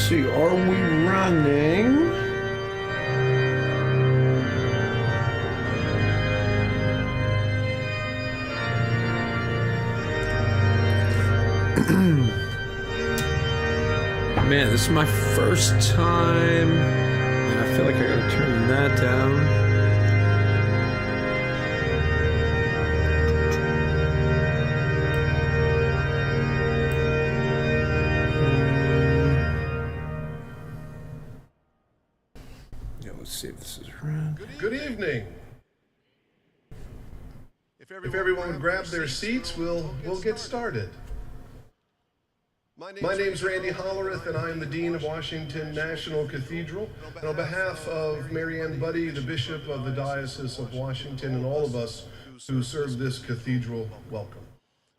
see, are we running? Man, this is my first time, and I feel like I gotta turn that down. See if this is right. Good evening. If everyone would grab their seats, we'll get started. My name's Randy Hollerith, and I am the Dean of Washington National Cathedral. And on behalf of Mary Ann Buddy, the Bishop of the Diocese of Washington, and all of us who serve this cathedral, welcome.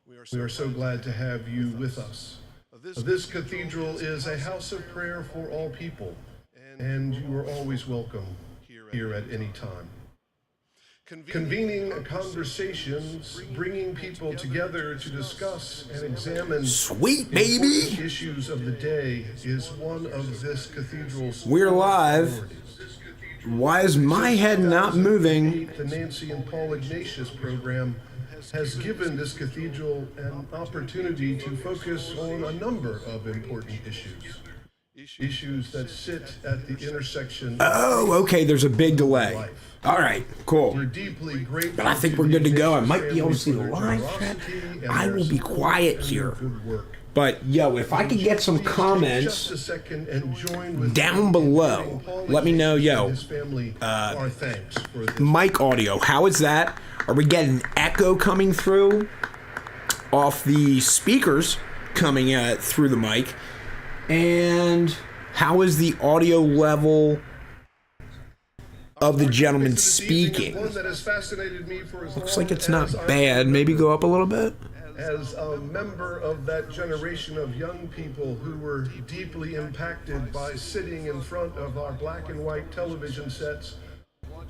We are so glad to have you with us. This cathedral is a house of prayer for all people, and you are always welcome here at any time. Convening conversations, bringing people together to discuss and examine sweet baby issues of the day is one of this cathedral's. We're live. Why is my head not moving? The Nancy and Paul Ignatius program has given this cathedral an opportunity to focus on a number of important issues that sit at the intersection. Oh, okay, there's a big delay. All right, cool. We're deeply grateful. But I think we're good to go. I might be able to see the live chat. I will be quiet here. But, yo, if I could get some comments down below, let me know, yo, mic audio, how is that? Are we getting echo coming through off the speakers coming through the mic? And how is the audio level of the gentleman speaking? Looks like it's not bad. Maybe go up a little bit. As a member of that generation of young people who were deeply impacted by sitting in front of our black and white television sets,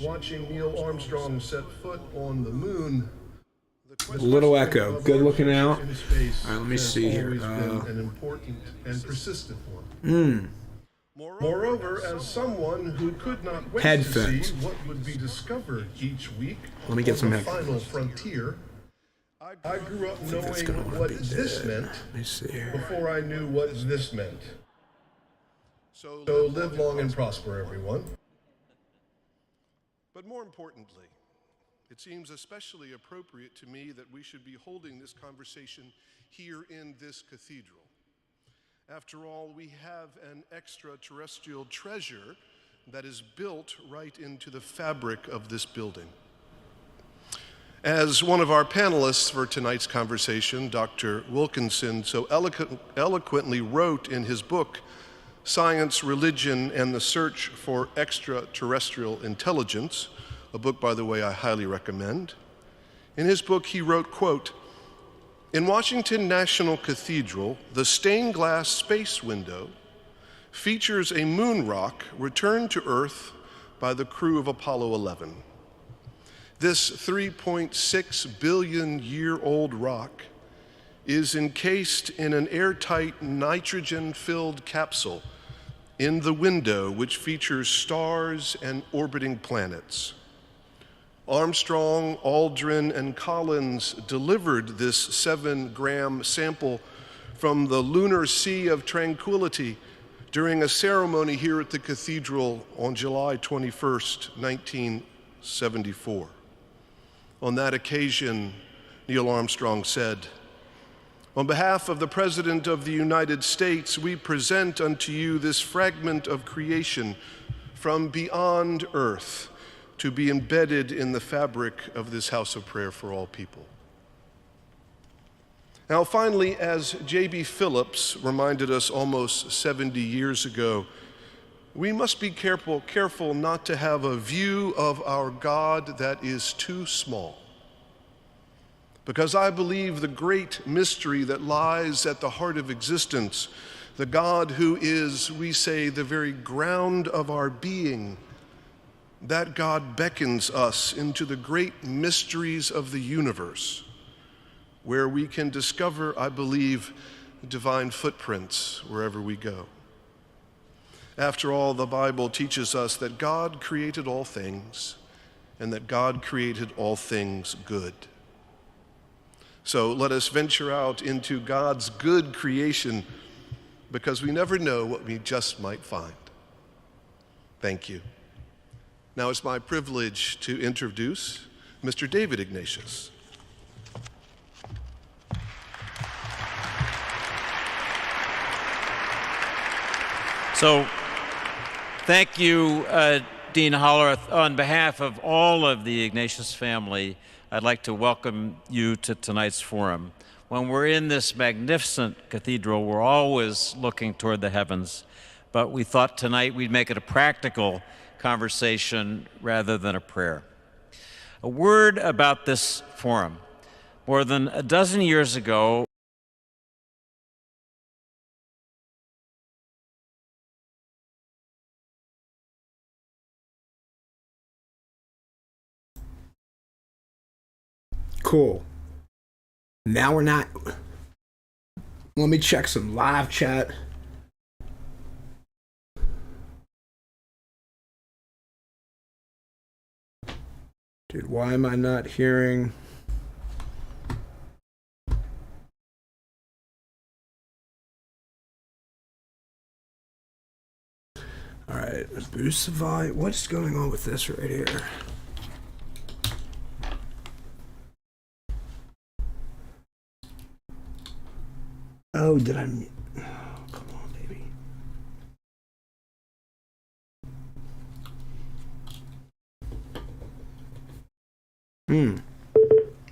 watching Neil Armstrong set foot on the moon. A little echo. Good looking out. All right, let me see here. An important and persistent one. Moreover, as someone who could not wait headphones. To see what would be discovered each week let me get some on the final frontier, I grew up knowing what this meant before I knew what this meant. So live long and prosper, everyone. But more importantly, it seems especially appropriate to me that we should be holding this conversation here in this cathedral. After all, we have an extraterrestrial treasure that is built right into the fabric of this building. As one of our panelists for tonight's conversation, Dr. Wilckinson, so eloquently wrote in his book, Science, Religion, and the Search for Extraterrestrial Intelligence, a book, by the way, I highly recommend. In his book, he wrote, quote, "In Washington National Cathedral, the stained glass space window features a moon rock returned to Earth by the crew of Apollo 11. This 3.6 billion year old rock is encased in an airtight nitrogen-filled capsule in the window, which features stars and orbiting planets. Armstrong, Aldrin, and Collins delivered this 7-gram sample from the lunar Sea of Tranquility during a ceremony here at the cathedral on July 21st, 1974. On that occasion, Neil Armstrong said, "On behalf of the President of the United States, we present unto you this fragment of creation from beyond Earth, to be embedded in the fabric of this house of prayer for all people." Now, finally, as J.B. Phillips reminded us almost 70 years ago, we must be careful not to have a view of our God that is too small. Because I believe the great mystery that lies at the heart of existence, the God who is, we say, the very ground of our being, that God beckons us into the great mysteries of the universe, where we can discover, I believe, divine footprints wherever we go. After all, the Bible teaches us that God created all things and that God created all things good. So let us venture out into God's good creation, because we never know what we just might find. Thank you. Now it's my privilege to introduce Mr. David Ignatius. So, thank you, Dean Hollerith. On behalf of all of the Ignatius family, I'd like to welcome you to tonight's forum. When we're in this magnificent cathedral, we're always looking toward the heavens, but we thought tonight we'd make it a practical conversation rather than a prayer. A word about this forum. More than a dozen years ago, Cool. Now we're not. Let me check some live chat. Dude, why am I not hearing? All right, boost the volume. What's going on with this right here? Oh, did I? Oh, come on, baby.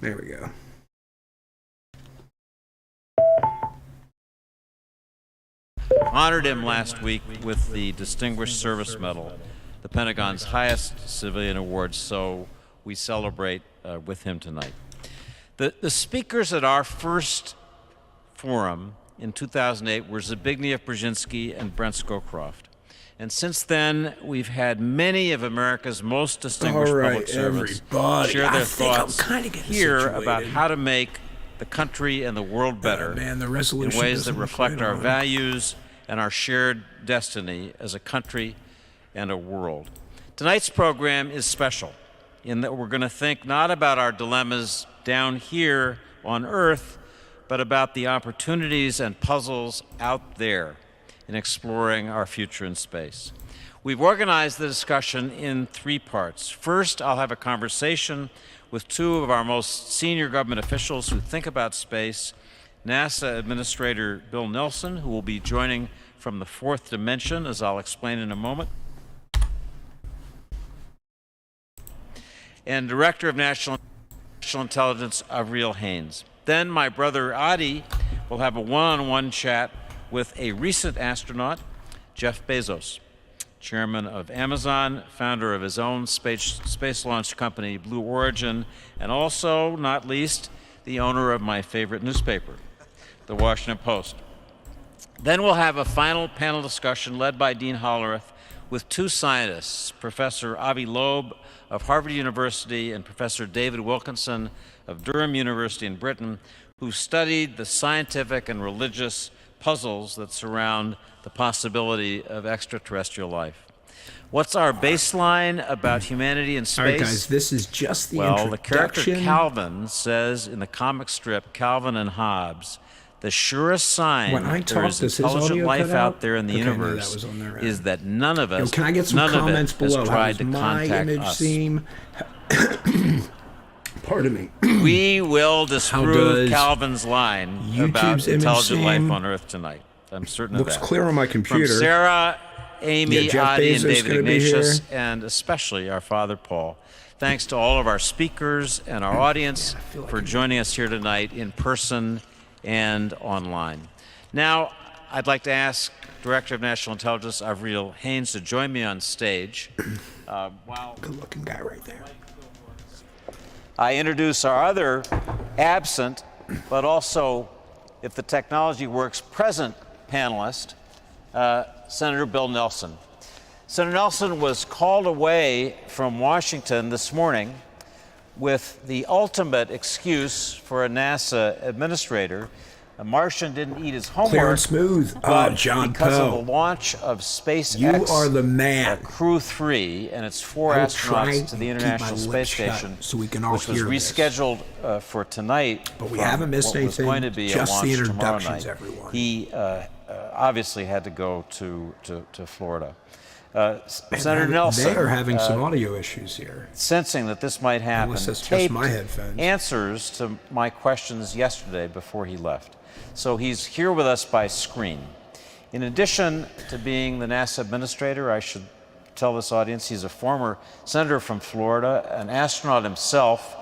There we go. Honored him last week with the Distinguished Service Medal, the Pentagon's highest civilian award, so we celebrate with him tonight. The speakers at our first forum in 2008 were Zbigniew Brzezinski and Brent Scowcroft. And since then, we've had many of America's most distinguished public servants share their thoughts here about how to make the country and the world better in ways that reflect our values and our shared destiny as a country and a world. Tonight's program is special in that we're going to think not about our dilemmas down here on Earth, but about the opportunities and puzzles out there in exploring our future in space. We've organized the discussion in three parts. First, I'll have a conversation with two of our most senior government officials who think about space, NASA Administrator Bill Nelson, who will be joining from the fourth dimension, as I'll explain in a moment, and Director of National Intelligence, Avril Haines. Then my brother Adi will have a one-on-one chat with a recent astronaut, Jeff Bezos, chairman of Amazon, founder of his own space launch company, Blue Origin, and also, not least, the owner of my favorite newspaper, the Washington Post. Then we'll have a final panel discussion led by Dean Hollerith with two scientists, Professor Avi Loed of Harvard University and Professor David Wilckinson of Durham University in Britain, who studied the scientific and religious puzzles that surround the possibility of extraterrestrial life. What's our baseline about humanity in space? All right, guys, this is just the introduction. Well, the character Calvin says in the comic strip Calvin and Hobbes, the surest sign that there is intelligent life out there in the universe is that none of us, can I get some comments below? has tried to contact us. Pardon me. We will disprove Calvin's line about intelligent life on Earth tonight. I'm certain of that. Looks clear on my computer. From Sarah, Amy, Adi, and David Ignatius, and especially our Father Paul. Thanks to all of our speakers and our audience for joining us here tonight in person and online. Now, I'd like to ask Director of National Intelligence, Avril Haines, to join me on stage. Good-looking guy right there. I introduce our other absent, but also, if the technology works, present panelist, Senator Bill Nelson. Senator Nelson was called away from Washington this morning with the ultimate excuse for a NASA administrator A Martian didn't eat his homework. Clear and smooth. Oh, but John because of Poe. the launch of SpaceX, You are the man. Crew 3 and its 4 I will try astronauts to the and keep International my Space lips shut Station, so we can all which was hear this. rescheduled for tonight. But we from haven't missed what was anything, going to be just a launch the tomorrow introductions, night. everyone. He obviously had to go to Florida. Senator Nelson, They are having some audio issues here. sensing that this might happen, Unless that's just taped my headphones. answers to my questions yesterday before he left. So he's here with us by screen. In addition to being the NASA administrator, I should tell this audience, he's a former senator from Florida, an astronaut himself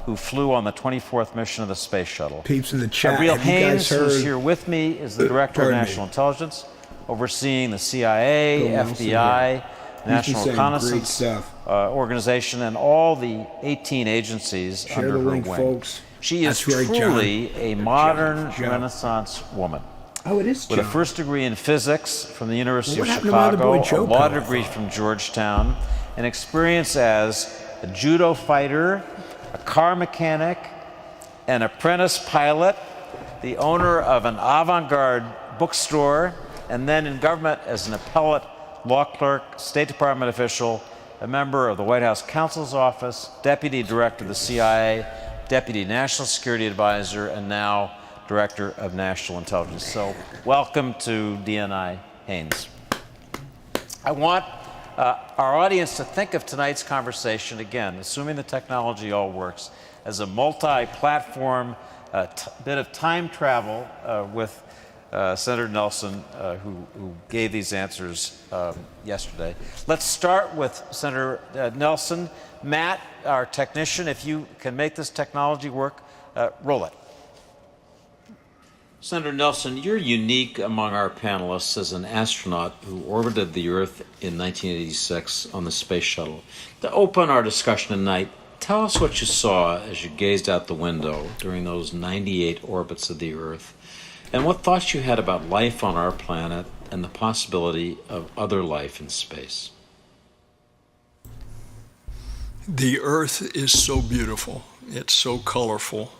who flew on the 24th mission of the space shuttle. Peeps in the chat. Avril Have you guys Haines, heard? who's here with me, is the director of Pardon me. National Intelligence, overseeing the CIA, Bill Nelson FBI, here. National saying great Reconnaissance stuff. Organization, and all the 18 agencies Share under the her link, wing. folks. She is That's right, truly a modern John. Renaissance woman. Oh, it is With a John. first degree in physics from the University What of happened to my other Chicago, boy, Joe a law Poe? degree from Georgetown, an experience as a judo fighter, a car mechanic, an apprentice pilot, the owner of an avant-garde bookstore, and then in government as an appellate law clerk, State Department official, a member of the White House Counsel's Office, Deputy Director of the CIA, Deputy National Security Advisor, and now Director of National Intelligence. So welcome to DNI Haines. I want our audience to think of tonight's conversation, again, assuming the technology all works, as a multi-platform bit of time travel with Senator Nelson, who gave these answers yesterday. Let's start with Senator Nelson. Matt, our technician, if you can make this technology work, roll it. Senator Nelson, you're unique among our panelists as an astronaut who orbited the Earth in 1986 on the space shuttle. To open our discussion tonight, tell us what you saw as you gazed out the window during those 98 orbits of the Earth, and what thoughts you had about life on our planet and the possibility of other life in space. The Earth is so beautiful. It's so colorful.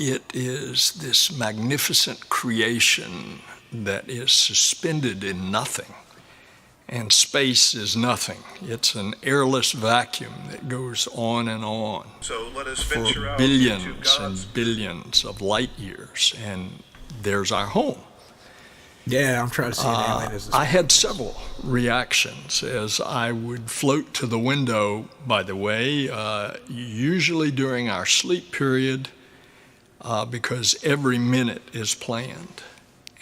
It is this magnificent creation that is suspended in nothing. And space is nothing. It's an airless vacuum that goes on and on So let us for venture out billions into God's and billions of light years. And there's our home. Yeah, I'm trying to see an alien as I had several reactions as I would float to the window, by the way, usually during our sleep period, because every minute is planned.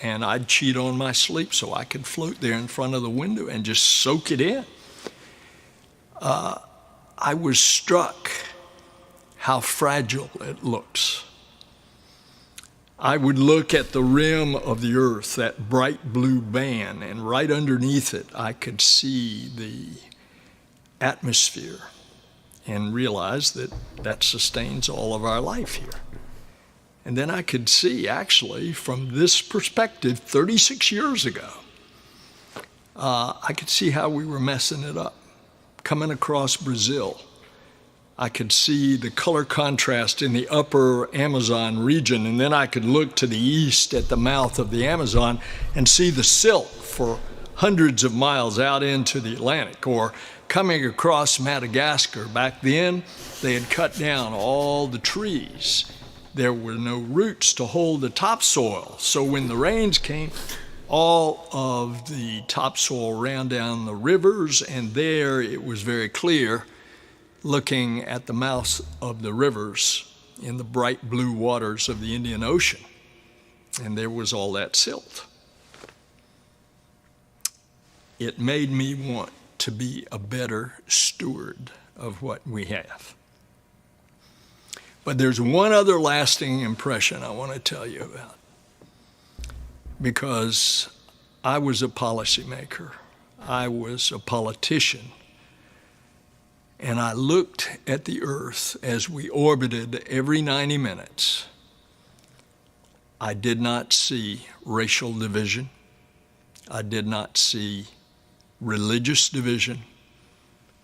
And I'd cheat on my sleep so I could float there in front of the window and just soak it in. I was struck how fragile it looks. I would look at the rim of the Earth, that bright blue band, and right underneath it I could see the atmosphere and realize that that sustains all of our life here. And then I could see, actually, from this perspective, 36 years ago, I could see how we were messing it up. Coming across Brazil, I could see the color contrast in the upper Amazon region, and then I could look to the east at the mouth of the Amazon and see the silt for hundreds of miles out into the Atlantic. Or coming across Madagascar, back then, they had cut down all the trees. There were no roots to hold the topsoil. So when the rains came, all of the topsoil ran down the rivers, and there it was very clear, looking at the mouths of the rivers in the bright blue waters of the Indian Ocean. And there was all that silt. It made me want to be a better steward of what we have. But there's one other lasting impression I want to tell you about. Because I was a policymaker, I was a politician, and I looked at the Earth as we orbited every 90 minutes. I did not see racial division. I did not see religious division.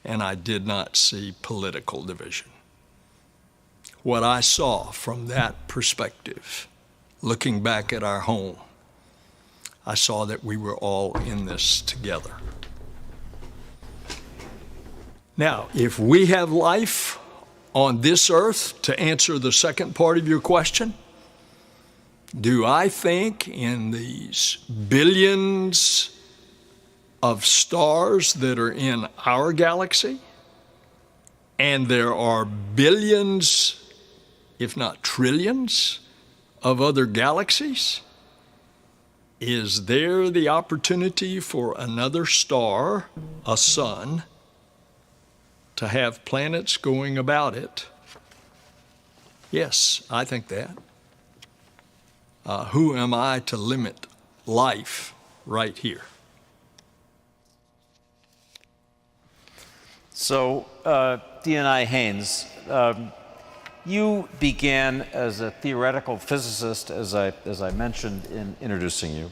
And I did not see political division. What I saw from that perspective looking back at our home, I saw that we were all in this together. Now, if we have life on this earth, to answer the second part of your question, do I think in these billions of stars that are in our galaxy, and there are billions, if not trillions, of other galaxies, is there the opportunity for another star, a sun, to have planets going about it? Yes, I think that. Who am I to limit life right here? So, D.N.I. Haines, you began as a theoretical physicist, as I mentioned in introducing you,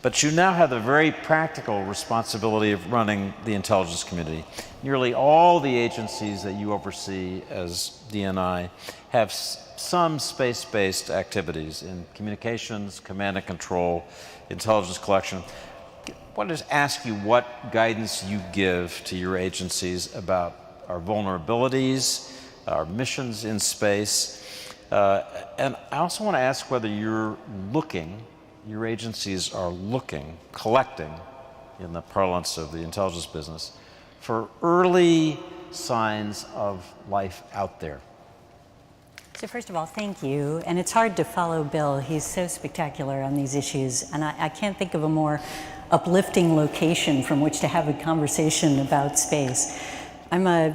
but you now have the very practical responsibility of running the intelligence community. Nearly all the agencies that you oversee as D.N.I. have some space-based activities in communications, command and control, intelligence collection. I wanted to ask you what guidance you give to your agencies about our vulnerabilities, our missions in space, and I also want to ask whether your agencies are looking, collecting, in the parlance of the intelligence business, for early signs of life out there. So first of all, thank you. And it's hard to follow Bill. He's so spectacular on these issues. And I can't think of a more uplifting location from which to have a conversation about space. I'm a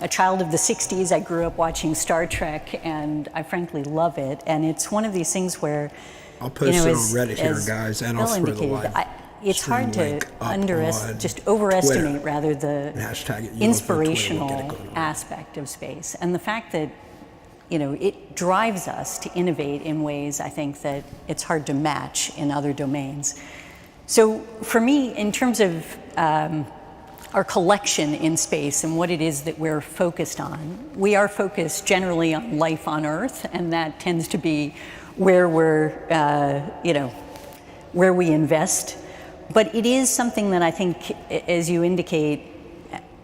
child of the 60s. I grew up watching Star Trek, and I frankly love it. And it's one of these things where, I'll post it on Reddit here, guys, and I'll throw the live. It's hard to overestimate rather the inspirational aspect of space, and the fact that it drives us to innovate in ways I think that it's hard to match in other domains. So for me, in terms of our collection in space and what it is that we're focused on, we are focused generally on life on Earth, and that tends to be where we're, where we invest. But it is something that I think, as you indicate,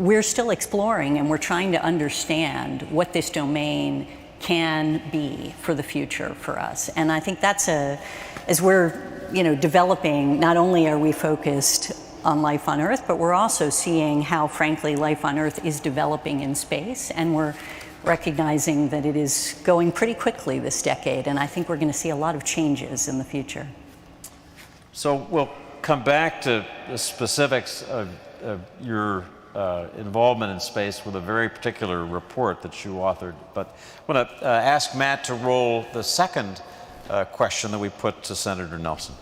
we're still exploring, and we're trying to understand what this domain can be for the future for us. And I think that's as we're developing, not only are we focused on life on Earth, but we're also seeing how, frankly, life on Earth is developing in space, and we're recognizing that it is going pretty quickly this decade, and I think we're going to see a lot of changes in the future. So we'll come back to the specifics of your involvement in space with a very particular report that you authored, but I want to ask Matt to roll the second question that we put to Senator Nelson.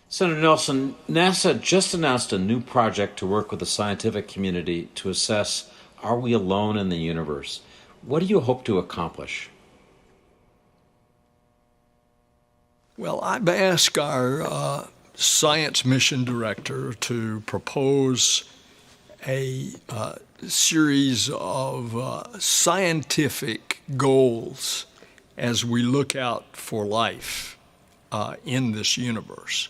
Senator Nelson, NASA just announced a new project to work with the scientific community to assess, are we alone in the universe? What do you hope to accomplish? Well, I've asked our science mission director to propose a series of scientific goals as we look out for life in this universe.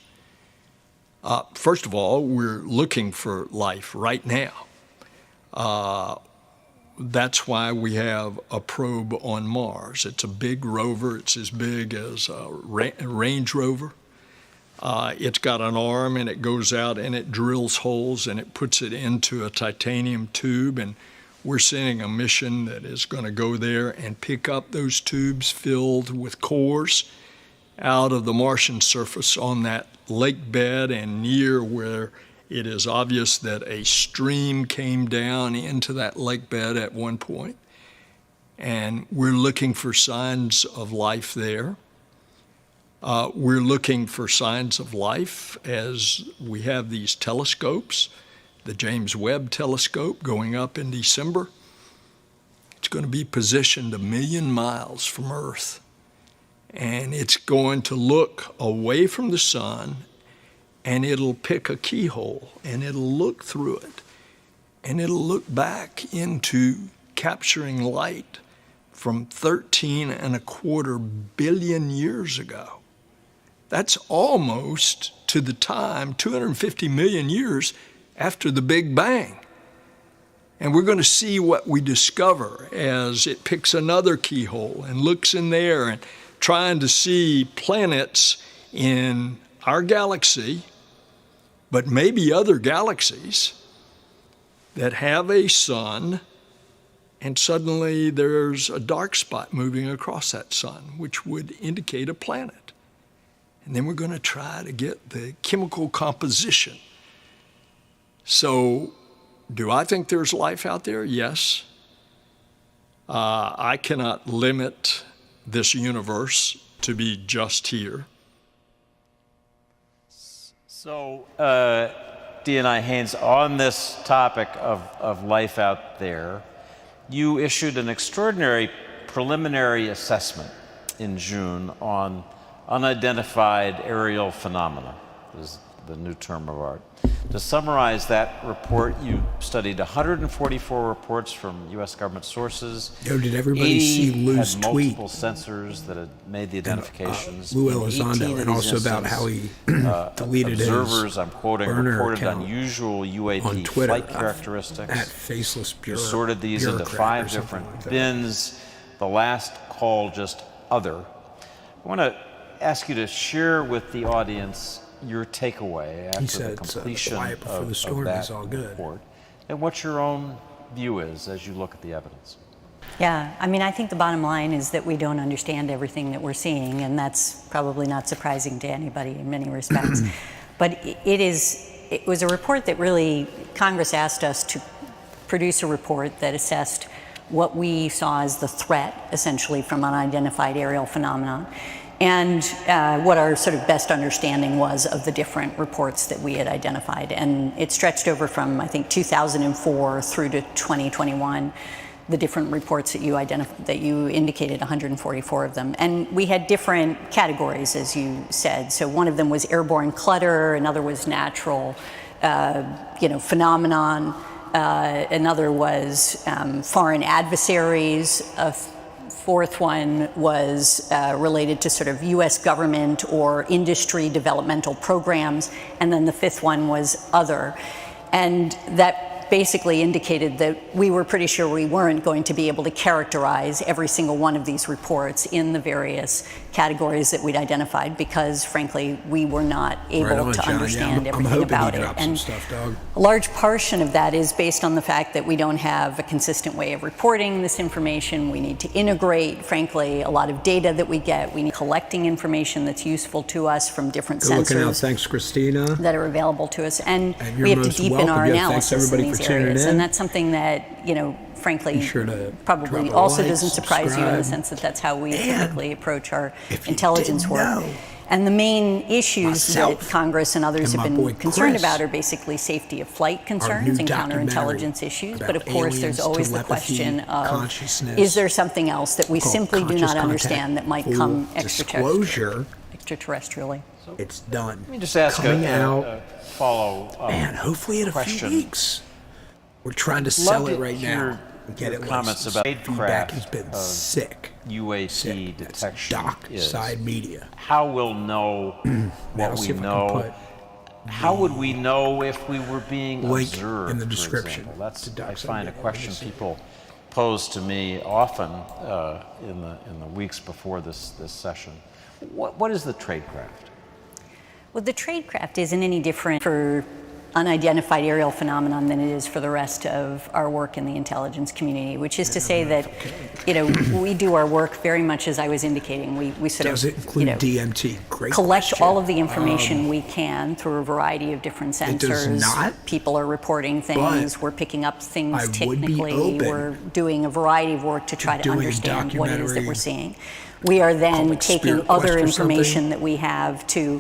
First of all, we're looking for life right now. That's why we have a probe on Mars. It's a big rover. It's as big as a Range Rover. It's got an arm, and it goes out and it drills holes and it puts it into a titanium tube, and we're sending a mission that is going to go there and pick up those tubes filled with cores out of the Martian surface on that lake bed and near where it is obvious that a stream came down into that lake bed at one point. And we're looking for signs of life there. We're looking for signs of life as we have these telescopes, the James Webb telescope going up in December. It's going to be positioned 1 million miles from Earth. And it's going to look away from the sun, and it'll pick a keyhole, and it'll look through it, and it'll look back into capturing light from 13.25 billion years ago. That's almost to the time, 250 million years after the Big Bang. And we're going to see what we discover as it picks another keyhole and looks in there and trying to see planets in our galaxy, but maybe other galaxies that have a sun, and suddenly there's a dark spot moving across that sun, which would indicate a planet. And then we're going to try to get the chemical composition. So, do I think there's life out there? Yes. I cannot limit this universe to be just here. So, D&I Haines, on this topic of life out there, you issued an extraordinary preliminary assessment in June on unidentified aerial phenomena, is the new term of art. To summarize that report, you studied 144 reports from U.S. government sources. Did everybody see Lou's had tweet? multiple sensors that had made the identifications. Lou Elizondo, and also about how he deleted observers, his I'm quoting, burner reported account unusual on UAP Twitter flight characteristics. at faceless You sorted these into 5 different bins. The last call just other. I want to ask you to share with the audience your takeaway after the completion of that report, and what your own view is as you look at the evidence. Yeah, I mean, I think the bottom line is that we don't understand everything that we're seeing, and that's probably not surprising to anybody in many respects. But it was a report that really, Congress asked us to produce a report that assessed what we saw as the threat, essentially, from unidentified aerial phenomena, and what our sort of best understanding was of the different reports that we had identified. And it stretched over from, I think, 2004 through to 2021, the different reports that you indicated, 144 of them. And we had different categories, as you said. So one of them was airborne clutter, another was natural phenomenon, another was foreign adversaries, fourth one was related to sort of U.S. government or industry developmental programs, and then the fifth one was other. And that basically indicated that we were pretty sure we weren't going to be able to characterize every single one of these reports in the various categories that we'd identified, because frankly we were not able to understand everything about it. And a large portion of that is based on the fact that we don't have a consistent way of reporting this information. We need to integrate, frankly, a lot of data that we get. We need collecting information that's useful to us from different sensors. Thanks, Christina, that are available to us, and we have to deepen our analysis in these areas. And that's something that, frankly, probably also doesn't surprise you, in the sense that that's how we typically approach our intelligence work. And the main issues that Congress and others have been concerned about are basically safety of flight concerns and counterintelligence issues. But of course, there's always the question of, is there something else that we simply do not understand that might come extraterrestrially? It's done. Let me just ask a follow-up hopefully in a few weeks. We're trying to sell it right now. Get it. Comments about feedback has been sick. UAP detection side media. How we'll know what we know. How would we know if we were being observed? In the description. That's, I find, a question people pose to me often in the weeks before this session. What is the tradecraft? Well, the tradecraft isn't any different for unidentified aerial phenomenon than it is for the rest of our work in the intelligence community, which is to say that, we do our work very much as I was indicating. We sort of, DMT? Great collect question. all of the information we can through a variety of different sensors. It does not. People are reporting things. We're picking up things technically. We're doing a variety of work to try to understand what it is that we're seeing. We are then taking other information that we have to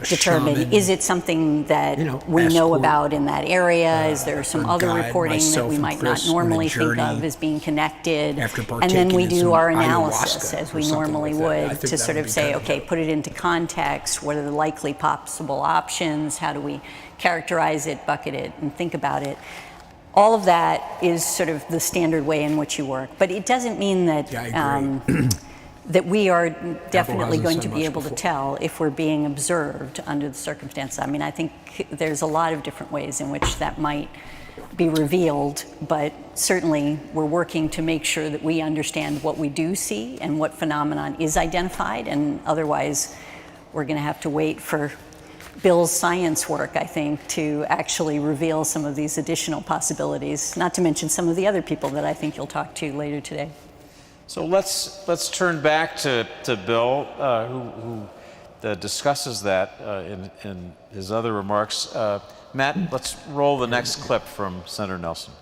determine, is it something that we know about in that area? Is there some other reporting that we might not normally think of as being connected? And then we do our analysis, as we normally would, to sort of say, okay, put it into context. What are the likely possible options? How do we characterize it, bucket it, and think about it? all of that is sort of the standard way in which you work. But it doesn't mean that that we are definitely going to be able to tell if we're being observed under the circumstances. I mean, I think there's a lot of different ways in which that might be revealed, but certainly we're working to make sure that we understand what we do see and what phenomenon is identified, and otherwise we're going to have to wait for Bill's science work, I think, to actually reveal some of these additional possibilities, not to mention some of the other people that I think you'll talk to later today. So let's turn back to Bill, who discusses that in his other remarks. Matt, let's roll the next clip from Senator Nelson.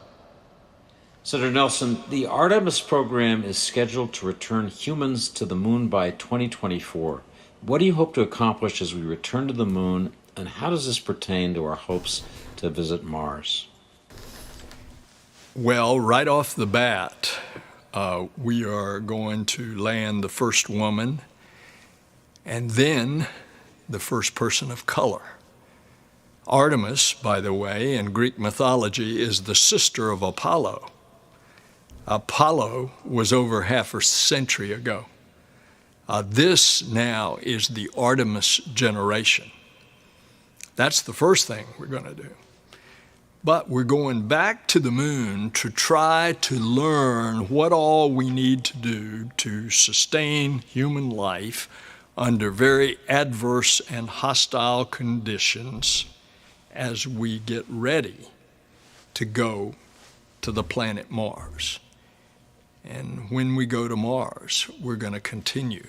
Senator Nelson, the Artemis program is scheduled to return humans to the moon by 2024. What do you hope to accomplish as we return to the moon, and how does this pertain to our hopes to visit Mars? Well, right off the bat, we are going to land the first woman and then the first person of color. Artemis, by the way, in Greek mythology, is the sister of Apollo. Apollo was over half a century ago. This now is the Artemis generation. That's the first thing we're going to do. But we're going back to the moon to try to learn what all we need to do to sustain human life under very adverse and hostile conditions as we get ready to go to the planet Mars. And when we go to Mars, we're going to continue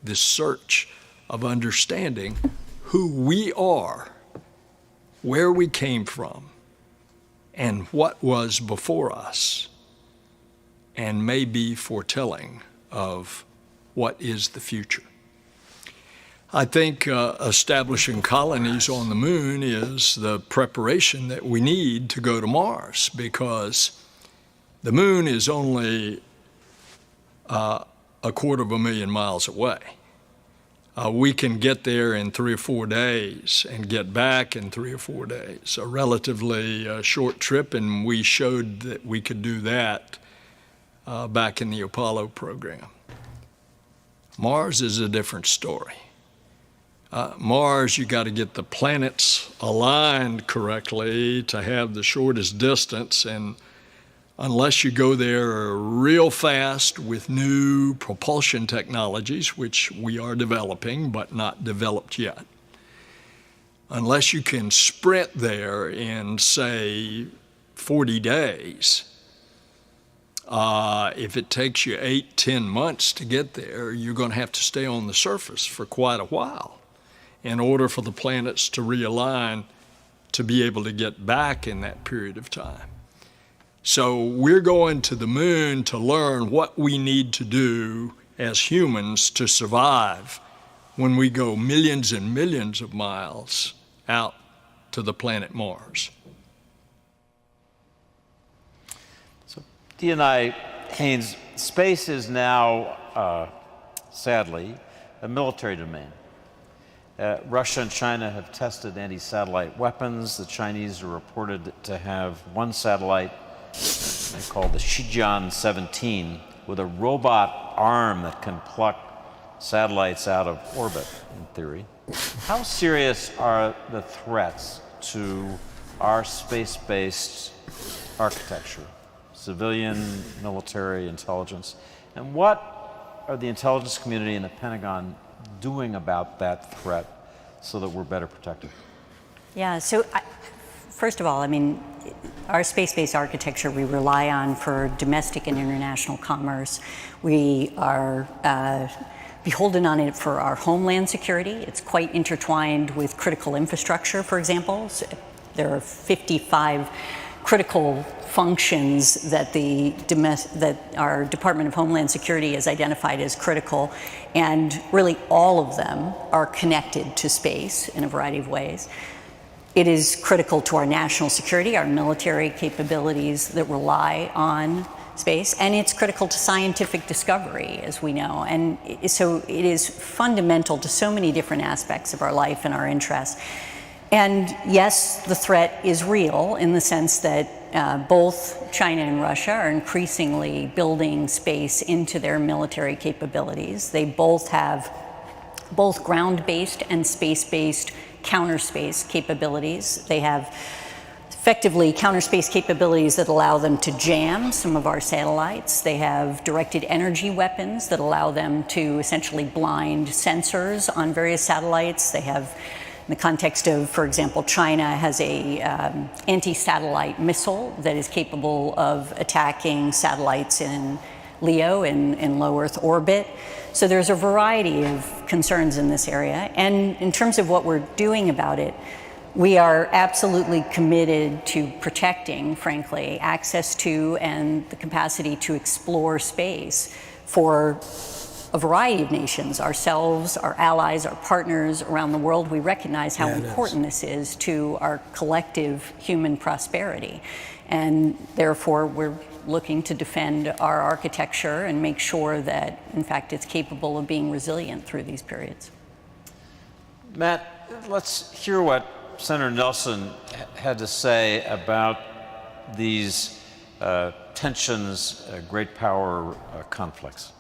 this search of understanding who we are, where we came from, and what was before us, and may be foretelling of what is the future. I think establishing colonies on the moon is the preparation that we need to go to Mars, because the moon is only 250,000 miles away. We can get there in 3 or 4 days and get back in 3 or 4 days, a relatively short trip, and we showed that we could do that back in the Apollo program. Mars is a different story. Mars, you got to get the planets aligned correctly to have the shortest distance, and unless you go there real fast with new propulsion technologies, which we are developing but not developed yet, unless you can sprint there in, say, 40 days, if it takes you 8-10 months to get there, you're going to have to stay on the surface for quite a while in order for the planets to realign to be able to get back in that period of time. So we're going to the moon to learn what we need to do as humans to survive when we go millions and millions of miles out to the planet Mars. So, D&I Haines, space is now, sadly, a military domain. Russia and China have tested anti-satellite weapons. The Chinese are reported to have one satellite they call the Shijian-17 with a robot arm that can pluck satellites out of orbit, in theory. How serious are the threats to our space-based architecture, civilian, military, intelligence? And what are the intelligence community and the Pentagon doing about that threat so that we're better protected? Yeah, so first of all, I mean, our space-based architecture we rely on for domestic and international commerce. We are beholden on it for our homeland security. It's quite intertwined with critical infrastructure, for example. So there are 55 critical functions that our Department of Homeland Security has identified as critical, and really all of them are connected to space in a variety of ways. It is critical to our national security, our military capabilities that rely on space, and it's critical to scientific discovery, as we know. And so it is fundamental to so many different aspects of our life and our interests. And yes, the threat is real in the sense that both China and Russia are increasingly building space into their military capabilities. They both have both ground-based and space-based counter-space capabilities. They have effectively counter-space capabilities that allow them to jam some of our satellites. They have directed energy weapons that allow them to essentially blind sensors on various satellites. They have, in the context of, for example, China has a anti-satellite missile that is capable of attacking satellites in LEO, in low Earth orbit. So there's a variety of concerns in this area. And in terms of what we're doing about it, we are absolutely committed to protecting, frankly, access to and the capacity to explore space for a variety of nations, ourselves, our allies, our partners around the world. We recognize how important this is to our collective human prosperity. And therefore, we're looking to defend our architecture and make sure that, in fact, it's capable of being resilient through these periods. Matt, let's hear what Senator Nelson had to say about these tensions, great power conflicts.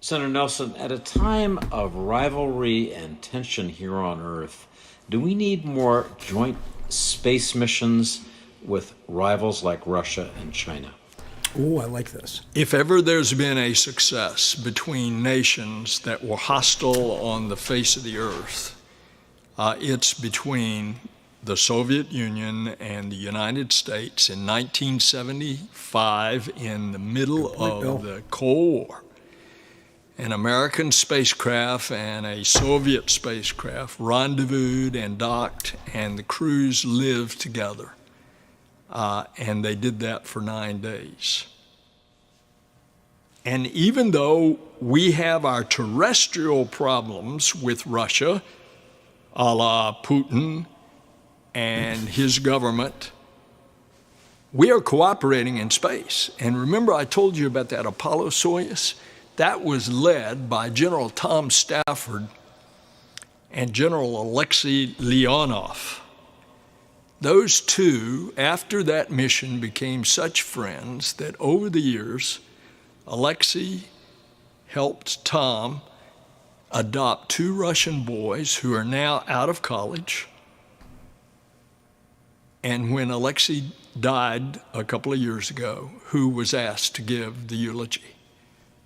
Senator Nelson, at a time of rivalry and tension here on Earth, do we need more joint space missions with rivals like Russia and China? Oh, I like this. If ever there's been a success between nations that were hostile on the face of the earth, it's between the Soviet Union and the United States in 1975 in the middle of the Cold War. An American spacecraft and a Soviet spacecraft rendezvoused and docked, and the crews lived together. And they did that for 9 days. And even though we have our terrestrial problems with Russia, a la Putin and his government, we are cooperating in space. And remember I told you about that Apollo-Soyuz? That was led by General Tom Stafford and General Alexei Leonov. Those two, after that mission, became such friends that over the years, Alexei helped Tom adopt 2 Russian boys who are now out of college. And when Alexei died a couple of years ago, who was asked to give the eulogy?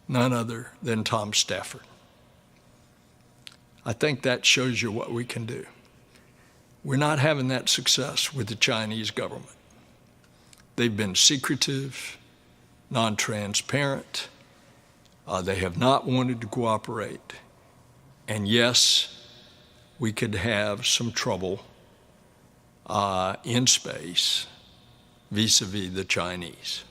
None other than Tom Stafford. I think that shows you what we can do. We're not having that success with the Chinese government. They've been secretive, non-transparent. They have not wanted to cooperate. And yes, we could have some trouble in space vis-a-vis the Chinese.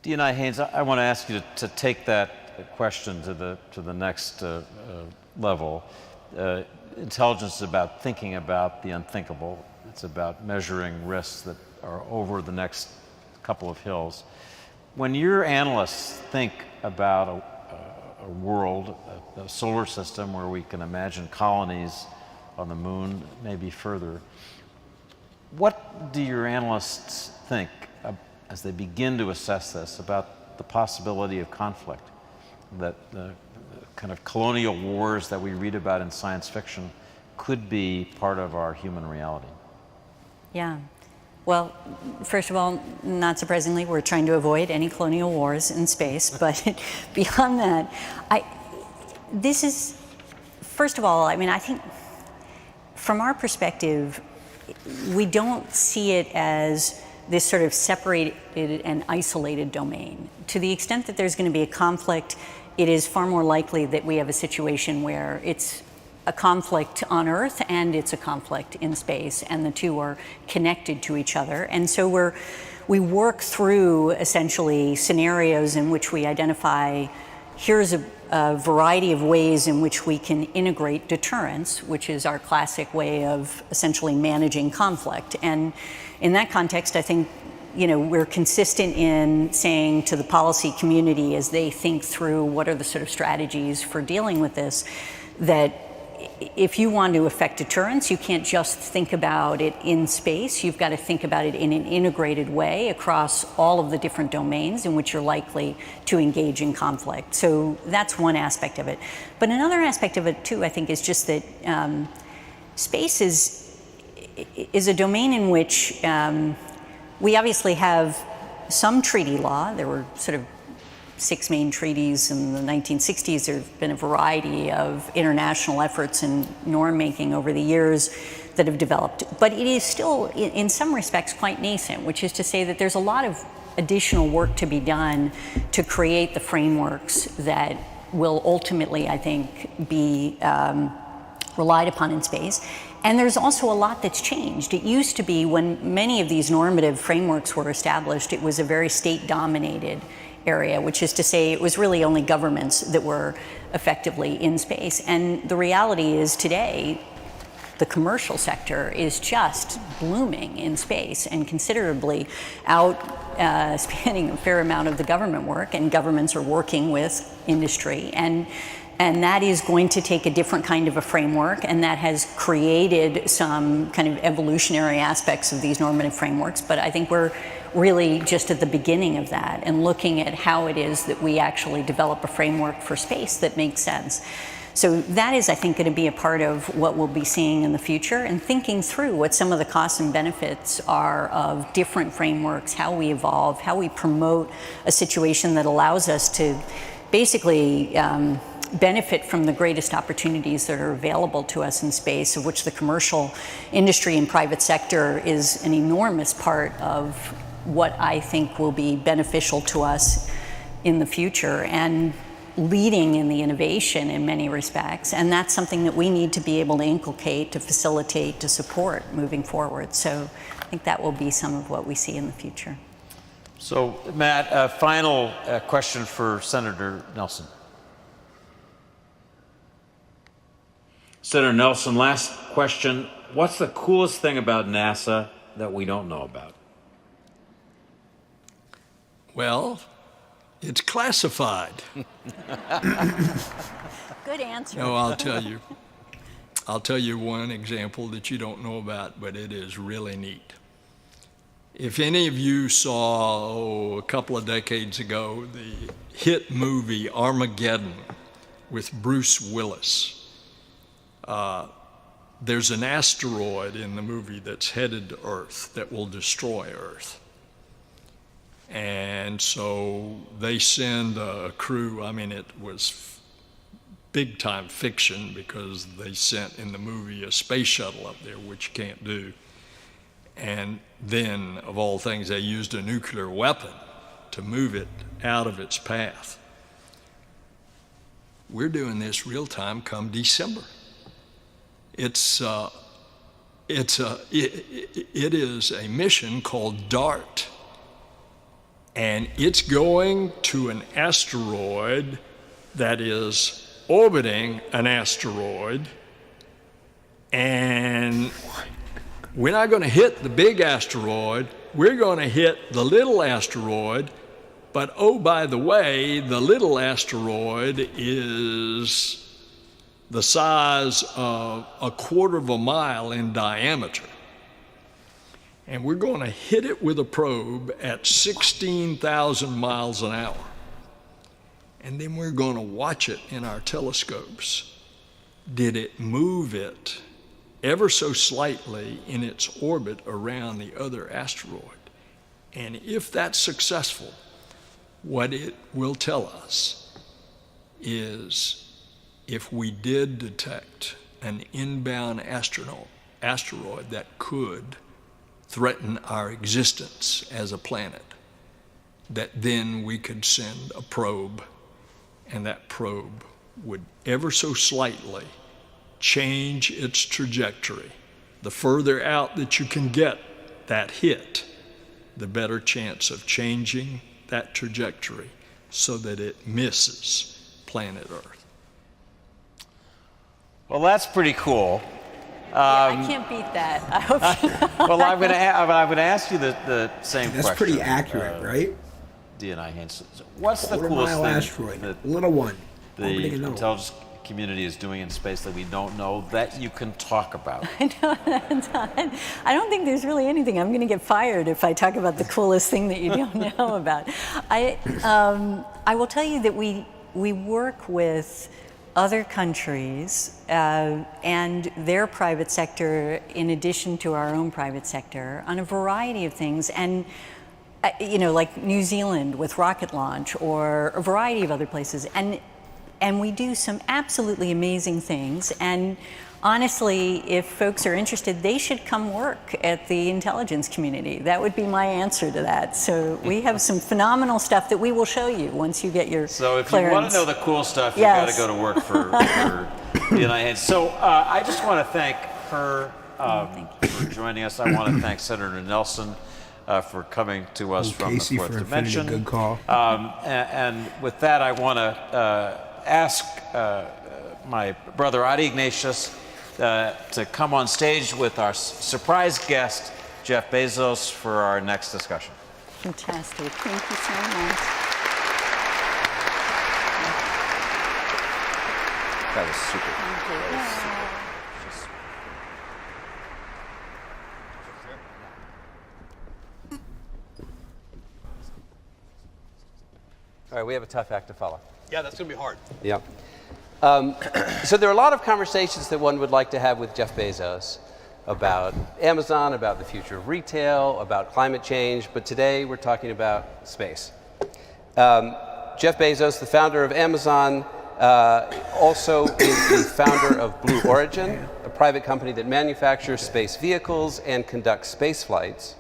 D&I Haines, I want to ask you to take that question to the next level. Intelligence is about thinking about the unthinkable. It's about measuring risks that are over the next couple of hills. When your analysts think about a world, a solar system where we can imagine colonies on the moon, maybe further, what do your analysts think as they begin to assess this about the possibility of conflict, that the kind of colonial wars that we read about in science fiction could be part of our human reality? Yeah. Well, first of all, not surprisingly, we're trying to avoid any colonial wars in space. But beyond that, this is, first of all, I mean, I think from our perspective, we don't see it as this sort of separated and isolated domain. To the extent that there's going to be a conflict, it is far more likely that we have a situation where it's a conflict on Earth and it's a conflict in space, and the two are connected to each other. And so we work through essentially scenarios in which we identify, here's a variety of ways in which we can integrate deterrence, which is our classic way of essentially managing conflict. And in that context, I think, you know, we're consistent in saying to the policy community as they think through what are the sort of strategies for dealing with this, that if you want to affect deterrence, you can't just think about it in space. You've got to think about it in an integrated way across all of the different domains in which you're likely to engage in conflict. So that's one aspect of it. But another aspect of it, too, I think, is just that space is a domain in which we obviously have some treaty law. There were sort of 6 main treaties in the 1960s. There have been a variety of international efforts and norm making over the years that have developed. But it is still, in some respects, quite nascent, which is to say that there's a lot of additional work to be done to create the frameworks that will ultimately, I think, be relied upon in space. And there's also a lot that's changed. It used to be, when many of these normative frameworks were established, it was a very state-dominated area, which is to say it was really only governments that were effectively in space. And the reality is today, the commercial sector is just blooming in space and considerably spanning a fair amount of the government work, and governments are working with industry. And that is going to take a different kind of a framework, and that has created some kind of evolutionary aspects of these normative frameworks. But I think we're really just at the beginning of that and looking at how it is that we actually develop a framework for space that makes sense. So that is, I think, going to be a part of what we'll be seeing in the future, and thinking through what some of the costs and benefits are of different frameworks, how we evolve, how we promote a situation that allows us to basically benefit from the greatest opportunities that are available to us in space, of which the commercial industry and private sector is an enormous part of what I think will be beneficial to us in the future, and leading in the innovation in many respects. And that's something that we need to be able to inculcate, to facilitate, to support moving forward. So I think that will be some of what we see in the future. So, Matt, a final question for Senator Nelson. Senator Nelson, last question. What's the coolest thing about NASA that we don't know about? Well, it's classified. Good answer. No, I'll tell you one example that you don't know about, but it is really neat. If any of you saw, a couple of decades ago, the hit movie Armageddon with Bruce Willis, there's an asteroid in the movie that's headed to Earth that will destroy Earth. And so they send a crew. I mean, it was big time fiction, because they sent in the movie a space shuttle up there, which you can't do. And then, of all things, they used a nuclear weapon to move it out of its path. We're doing this real time come December. It is a mission called DART. And it's going to an asteroid that is orbiting an asteroid. And we're not going to hit the big asteroid. We're going to hit the little asteroid. But oh, by the way, the little asteroid is the size of a quarter of a mile in diameter. And we're going to hit it with a probe at 16,000 miles an hour. And then we're going to watch it in our telescopes. Did it move it ever so slightly in its orbit around the other asteroid? And if that's successful, what it will tell us is, if we did detect an inbound asteroid that could threaten our existence as a planet, that then we could send a probe, and that probe would ever so slightly change its trajectory. The further out that you can get that hit, the better chance of changing that trajectory so that it misses planet Earth. Well, that's pretty cool. I can't beat that. I hope Well, I'm going to ask you the same question. That's pretty accurate, right? D&I Haines. What's the coolest thing? Asteroid, little one. The intelligence community is doing in space that we don't know that you can talk about? I don't think there's really anything. I'm going to get fired if I talk about the coolest thing that you don't know about. I will tell you that we work with other countries and their private sector in addition to our own private sector on a variety of things. And like New Zealand with rocket launch, or a variety of other places. And we do some absolutely amazing things. And honestly, if folks are interested, they should come work at the intelligence community. That would be my answer to that. So we have some phenomenal stuff that we will show you once you get your So if clearance. you want to know the cool stuff, Yes. you've got to go to work for United Haines. So I just want to thank her for joining us. I want to thank Senator Nelson for coming to us from Casey the fourth for dimension. Good call. And with that, I want to ask my brother Adi Ignatius to come on stage with our surprise guest, Jeff Bezos, for our next discussion. Fantastic. Thank you so much. That was super. Thank you. All right, we have a tough act to follow. Yeah, that's going to be hard. Yeah. So there are a lot of conversations that one would like to have with Jeff Bezos about Amazon, about the future of retail, about climate change, but today we're talking about space. Jeff Bezos, the founder of Amazon, also is the founder of Blue Origin, a private company that manufactures space vehicles and conducts space flights.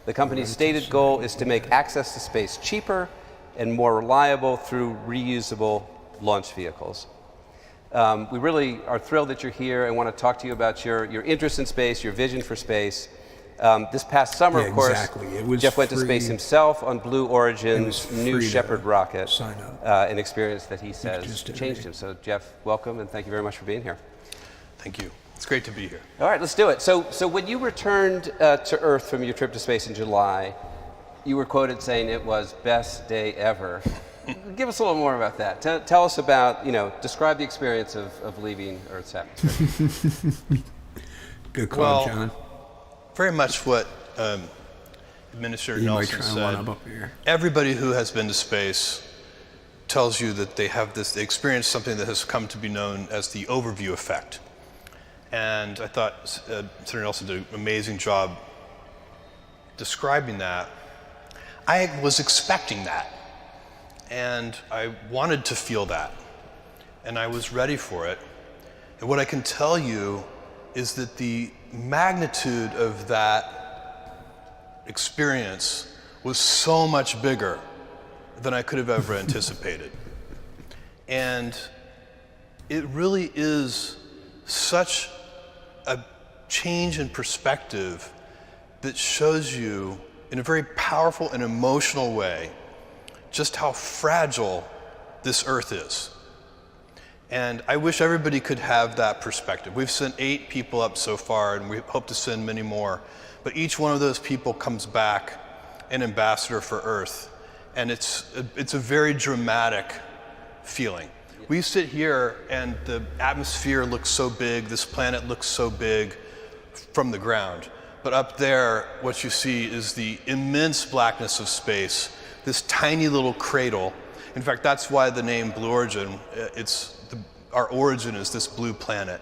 The company's stated goal is to make access to space cheaper and more reliable through reusable launch vehicles. We really are thrilled that you're here and want to talk to you about your interest in space, your vision for space. This past summer, Yeah, of course, exactly. It was Jeff went to free. space himself on Blue It Origin's was New free to Shepard rocket, sign up. an experience that he says just did changed it. him. So Jeff, welcome, and thank you very much for being here. Thank you. It's great to be here. All right, let's do it. So when you returned to Earth from your trip to space in July, you were quoted saying it was best day ever. Give us a little more about that. Tell us about, describe the experience of leaving Earth's atmosphere. Good call, Well, John. Very much what Administrator You might Nelson try and one said. up here. Everybody who has been to space tells you that they experience something that has come to be known as the overview effect. And I thought Senator Nelson did an amazing job describing that. I was expecting that. And I wanted to feel that. And I was ready for it. And what I can tell you is that the magnitude of that experience was so much bigger than I could have ever anticipated. And it really is such a change in perspective that shows you in a very powerful and emotional way just how fragile this Earth is. And I wish everybody could have that perspective. We've sent 8 people up so far, and we hope to send many more. But each one of those people comes back an ambassador for Earth. And it's a very dramatic feeling. We sit here and the atmosphere looks so big, this planet looks so big from the ground. But up there, what you see is the immense blackness of space, this tiny little cradle. In fact, that's why the name Blue Origin, our origin is this blue planet.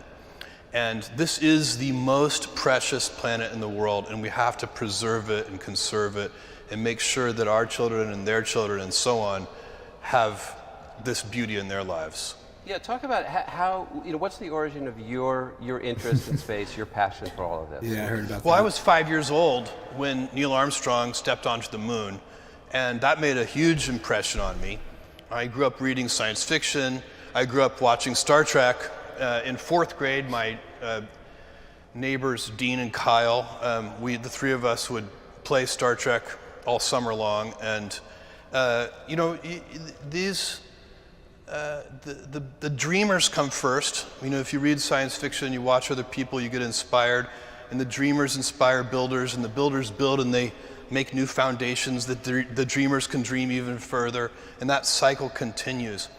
And this is the most precious planet in the world, and we have to preserve it and conserve it and make sure that our children and their children and so on have this beauty in their lives. Yeah, talk about how, what's the origin of your interest in space, your passion for all of this? Yeah, I heard about that. Well, I was 5 years old when Neil Armstrong stepped onto the moon, and that made a huge impression on me. I grew up reading science fiction. I grew up watching Star Trek. In 4th grade, my neighbors, Dean and Kyle, the 3 of us would play Star Trek all summer long. And, the dreamers come first. If you read science fiction, you watch other people, you get inspired. And the dreamers inspire builders, and the builders build and they make new foundations that the dreamers can dream even further. And that cycle continues.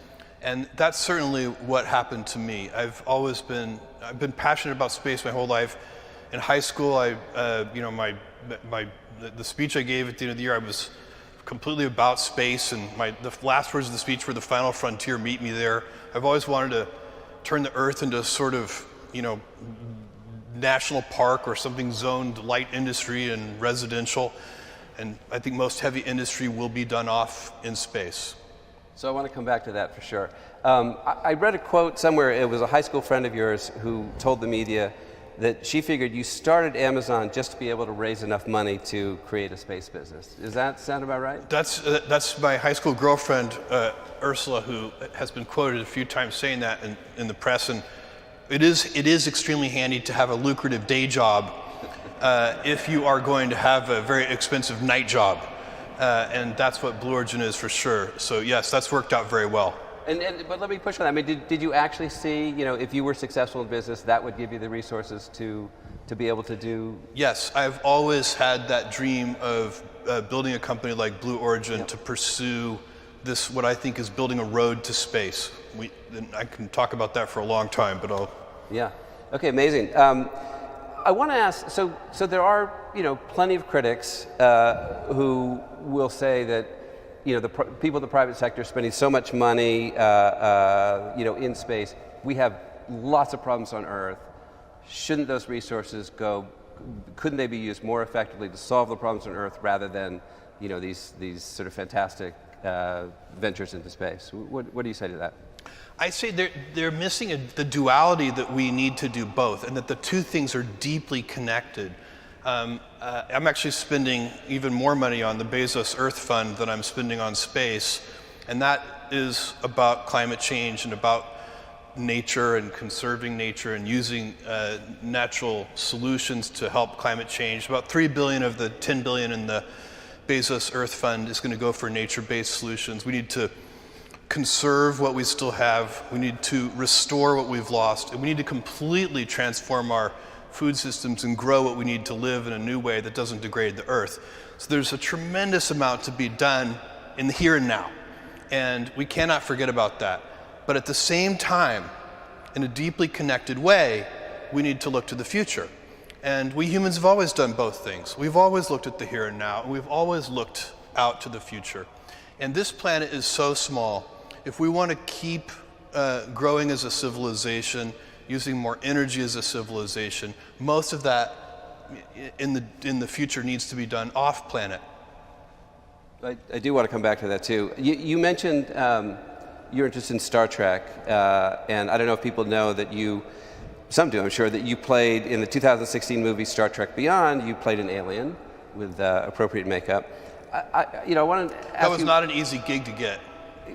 And that's certainly what happened to me. I've been passionate about space my whole life. In high school, the speech I gave at the end of the year, I was completely about space, and the last words of the speech were, "The final frontier, meet me there." I've always wanted to turn the Earth into a sort of, national park or something zoned light industry and residential. And I think most heavy industry will be done off in space. So I want to come back to that for sure. I read a quote somewhere, it was a high school friend of yours who told the media that she figured you started Amazon just to be able to raise enough money to create a space business. Does that sound about right? That's my high school girlfriend, Ursula, who has been quoted a few times saying that in the press. And it is extremely handy to have a lucrative day job if you are going to have a very expensive night job. And that's what Blue Origin is for sure. So yes, that's worked out very well. But let me push on that. I mean, did you actually see, if you were successful in business, that would give you the resources to be able to do? Yes, I've always had that dream of building a company like Blue Origin to pursue this, what I think is building a road to space. I can talk about that for a long time, but I'll... Yeah. Okay, amazing. I want to ask, so there are, plenty of critics who will say that, the people in the private sector are spending so much money, in space. We have lots of problems on Earth. Shouldn't those resources couldn't they be used more effectively to solve the problems on Earth rather than, these sort of fantastic ventures into space? What do you say to that? I say they're missing the duality that we need to do both, and that the two things are deeply connected. I'm actually spending even more money on the Bezos Earth Fund than I'm spending on space, and that is about climate change and about nature and conserving nature and using natural solutions to help climate change. About $3 billion of the $10 billion in the Bezos Earth Fund is going to go for nature-based solutions. We need to conserve what we still have, we need to restore what we've lost, and we need to completely transform our food systems and grow what we need to live in a new way that doesn't degrade the Earth. So there's a tremendous amount to be done in the here and now, and we cannot forget about that. But at the same time, in a deeply connected way, we need to look to the future. And we humans have always done both things. We've always looked at the here and now, and we've always looked out to the future. And this planet is so small. If we want to keep growing as a civilization, using more energy as a civilization, most of that in the future needs to be done off planet. I do want to come back to that too. You mentioned your interest in Star Trek, and I don't know if people know that some do, I'm sure, that you played in the 2016 movie Star Trek Beyond. You played an alien with appropriate makeup. I wanted to ask that was not an easy gig to get.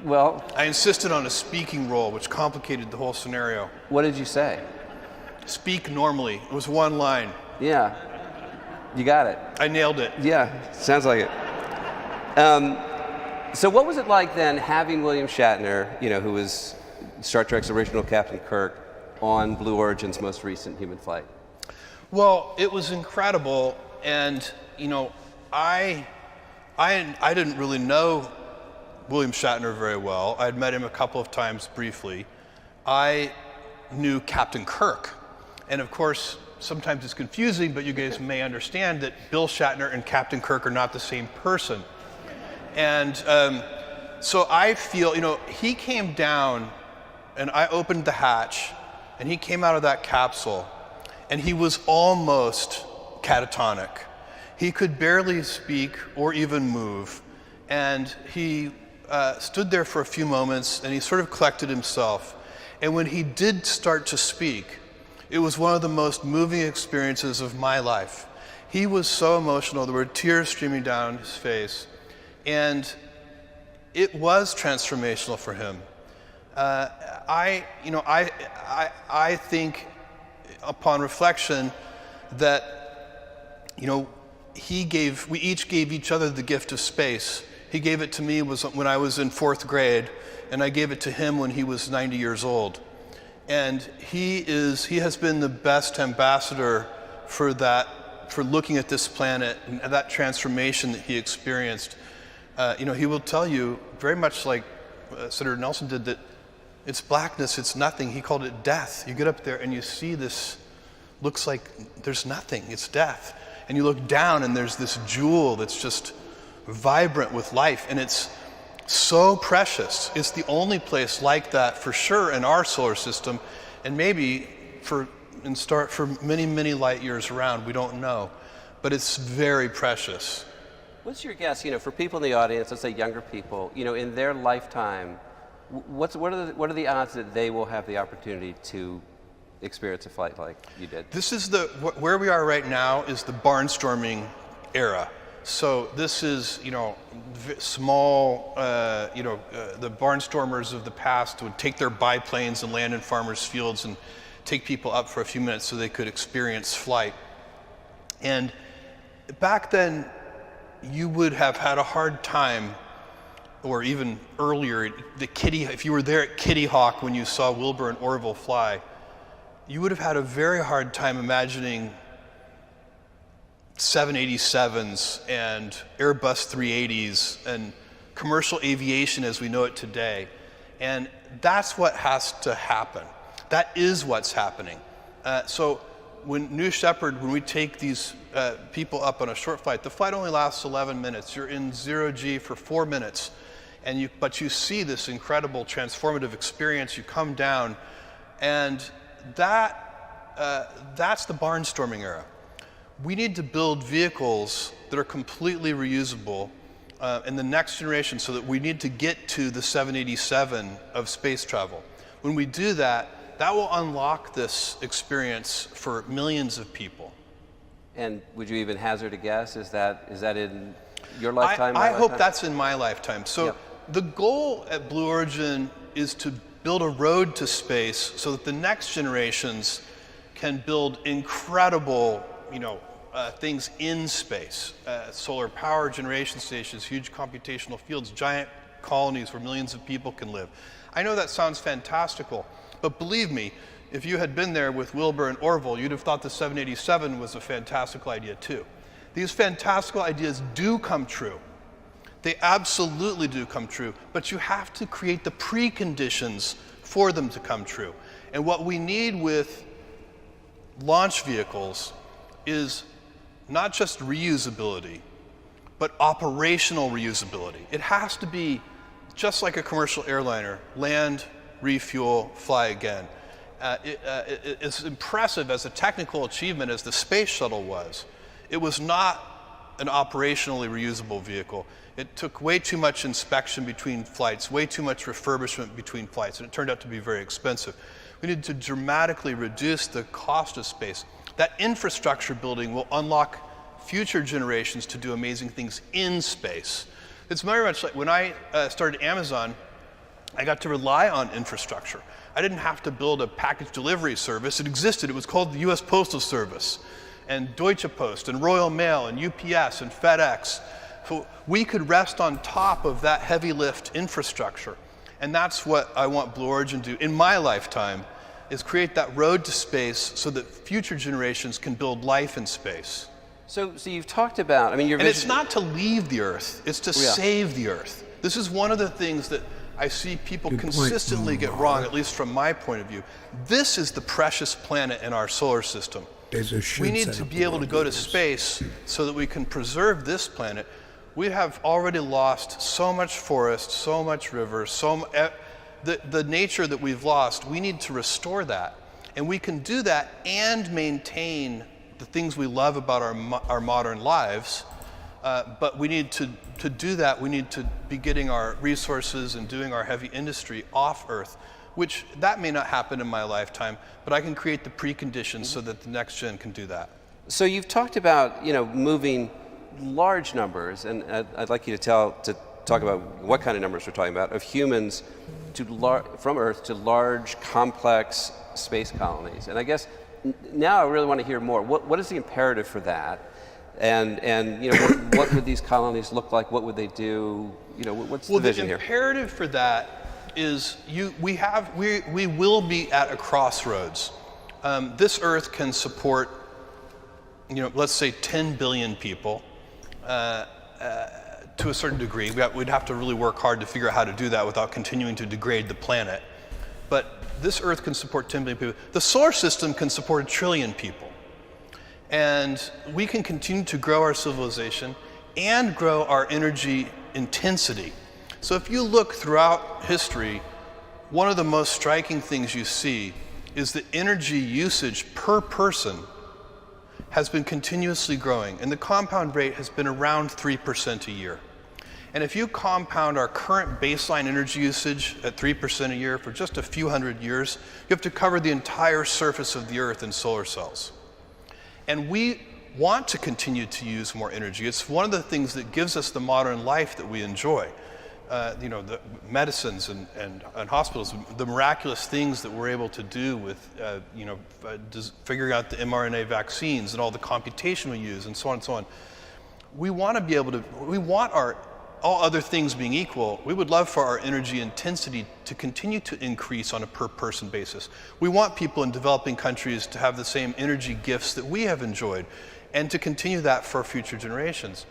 Well, I insisted on a speaking role, which complicated the whole scenario. What did you say? Speak normally. It was one line. Yeah, you got it. I nailed it. Yeah, sounds like it. So what was it like then having William Shatner, who was Star Trek's original Captain Kirk, on Blue Origin's most recent human flight? Well, it was incredible, and I didn't really know William Shatner very well. I'd met him a couple of times briefly. I knew Captain Kirk, and of course, sometimes it's confusing, but you guys may understand that Bill Shatner and Captain Kirk are not the same person. And so I feel, he came down, and I opened the hatch, and he came out of that capsule, and he was almost catatonic. He could barely speak or even move, and he stood there for a few moments, and he sort of collected himself. And when he did start to speak, it was one of the most moving experiences of my life. He was so emotional. There were tears streaming down his face, and it was transformational for him. I think, upon reflection, that we each gave each other the gift of space. He gave it to me when I was in 4th grade, and I gave it to him when he was 90 years old. And he has been the best ambassador for looking at this planet and that transformation that he experienced. He will tell you, very much like Senator Nelson did, that It's blackness, it's nothing. He called it death. You get up there and you see this, looks like there's nothing, it's death. And you look down and there's this jewel that's just vibrant with life, and it's so precious. It's the only place like that for sure in our solar system, and maybe for many, many light years around, we don't know. But it's very precious. What's your guess, for people in the audience, let's say younger people, in their lifetime, what are the odds that they will have the opportunity to experience a flight like you did? This is where we are right now is the barnstorming era. So this is, small, the barnstormers of the past would take their biplanes and land in farmers' fields and take people up for a few minutes so they could experience flight. And back then, you would have had a hard time, or even earlier, if you were there at Kitty Hawk when you saw Wilbur and Orville fly, you would have had a very hard time imagining 787s and Airbus 380s and commercial aviation as we know it today. And that's what has to happen. That is what's happening. So when New Shepard, when we take these people up on a short flight, the flight only lasts 11 minutes. You're in 0G for 4 minutes. But you see this incredible transformative experience. You come down, and that's the barnstorming era. We need to build vehicles that are completely reusable in the next generation, so that we need to get to the 787 of space travel. When we do that, that will unlock this experience for millions of people. And would you even hazard a guess? Is that in your lifetime? I hope that's in my lifetime. So the goal at Blue Origin is to build a road to space so that the next generations can build incredible, things in space. Solar power generation stations, huge computational fields, giant colonies where millions of people can live. I know that sounds fantastical, but believe me, if you had been there with Wilbur and Orville, you'd have thought the 787 was a fantastical idea too. These fantastical ideas do come true. They absolutely do come true, but you have to create the preconditions for them to come true. And what we need with launch vehicles is not just reusability, but operational reusability. It has to be just like a commercial airliner: land, refuel, fly again. It's impressive as a technical achievement as the space shuttle was. It was not an operationally reusable vehicle. It took way too much inspection between flights, way too much refurbishment between flights, and it turned out to be very expensive. We need to dramatically reduce the cost of space. That infrastructure building will unlock future generations to do amazing things in space. It's very much like when I started Amazon, I got to rely on infrastructure. I didn't have to build a package delivery service. It existed. It was called the US Postal Service, and Deutsche Post, and Royal Mail, and UPS, and FedEx. So we could rest on top of that heavy lift infrastructure. And that's what I want Blue Origin to do in my lifetime, is create that road to space so that future generations can build life in space. So you've talked about, your vision. And it's not to leave the Earth, it's to save the Earth. This is one of the things that I see people consistently get wrong, at least from my point of view. This is the precious planet in our solar system. We need to be able to go to space so that we can preserve this planet. We have already lost so much forest, so much river, the nature that we've lost. We need to restore that. And we can do that and maintain the things we love about our modern lives. But we need to do that, we need to be getting our resources and doing our heavy industry off Earth, which that may not happen in my lifetime, but I can create the preconditions so that the next gen can do that. So you've talked about, moving large numbers, and I'd like you to talk about what kind of numbers we're talking about, of humans from Earth to large, complex space colonies. And I guess now I really want to hear more. What is the imperative for that? And what would these colonies look like? What would they do? What's the vision here? Well, the imperative for that is we will be at a crossroads. This Earth can support, let's say 10 billion people to a certain degree. We'd have to really work hard to figure out how to do that without continuing to degrade the planet. but this Earth can support 10 billion people. The solar system can support 1 trillion people. And we can continue to grow our civilization and grow our energy intensity. So if you look throughout history, one of the most striking things you see is that energy usage per person has been continuously growing, and the compound rate has been around 3% a year. And if you compound our current baseline energy usage at 3% a year for just a few hundred years, you have to cover the entire surface of the Earth in solar cells. And we want to continue to use more energy. It's one of the things that gives us the modern life that we enjoy. The medicines and hospitals, the miraculous things that we're able to do with, figuring out the mRNA vaccines and all the computation we use and so on and so on. We want to be able to, all other things being equal, we would love for our energy intensity to continue to increase on a per person basis. We want people in developing countries to have the same energy gifts that we have enjoyed and to continue that for future generations.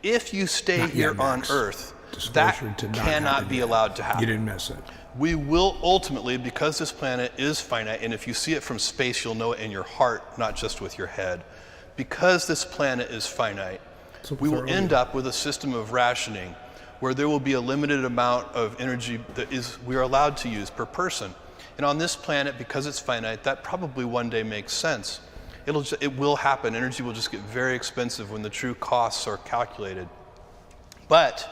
If you stay here on Earth, that cannot be allowed to happen. You didn't miss it. We will ultimately, because this planet is finite, and if you see it from space, you'll know it in your heart, not just with your head. Because this planet is finite, we will end up with a system of rationing where there will be a limited amount of energy that we are allowed to use per person. And on this planet, because it's finite, that probably one day makes sense. It will happen. Energy will just get very expensive when the true costs are calculated. But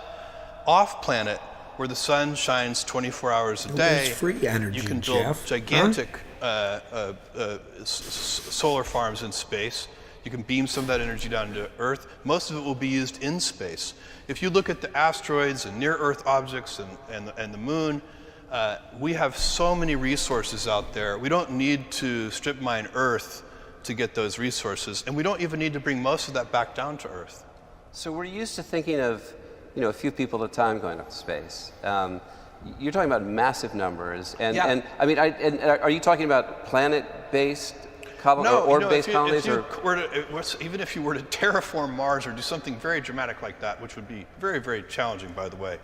off planet, where the sun shines 24 hours a day, free energy, you can build Jeff. gigantic solar farms in space. You can beam some of that energy down to Earth. Most of it will be used in space. If you look at the asteroids and near-Earth objects and the moon, we have so many resources out there. We don't need to strip mine Earth to get those resources, and we don't even need to bring most of that back down to Earth. So we're used to thinking of, a few people at a time going up to space. You're talking about massive numbers, and are you talking about planet-based orb-based colonies? Even if you were to terraform Mars or do something very dramatic like that, which would be very, very challenging, by the way,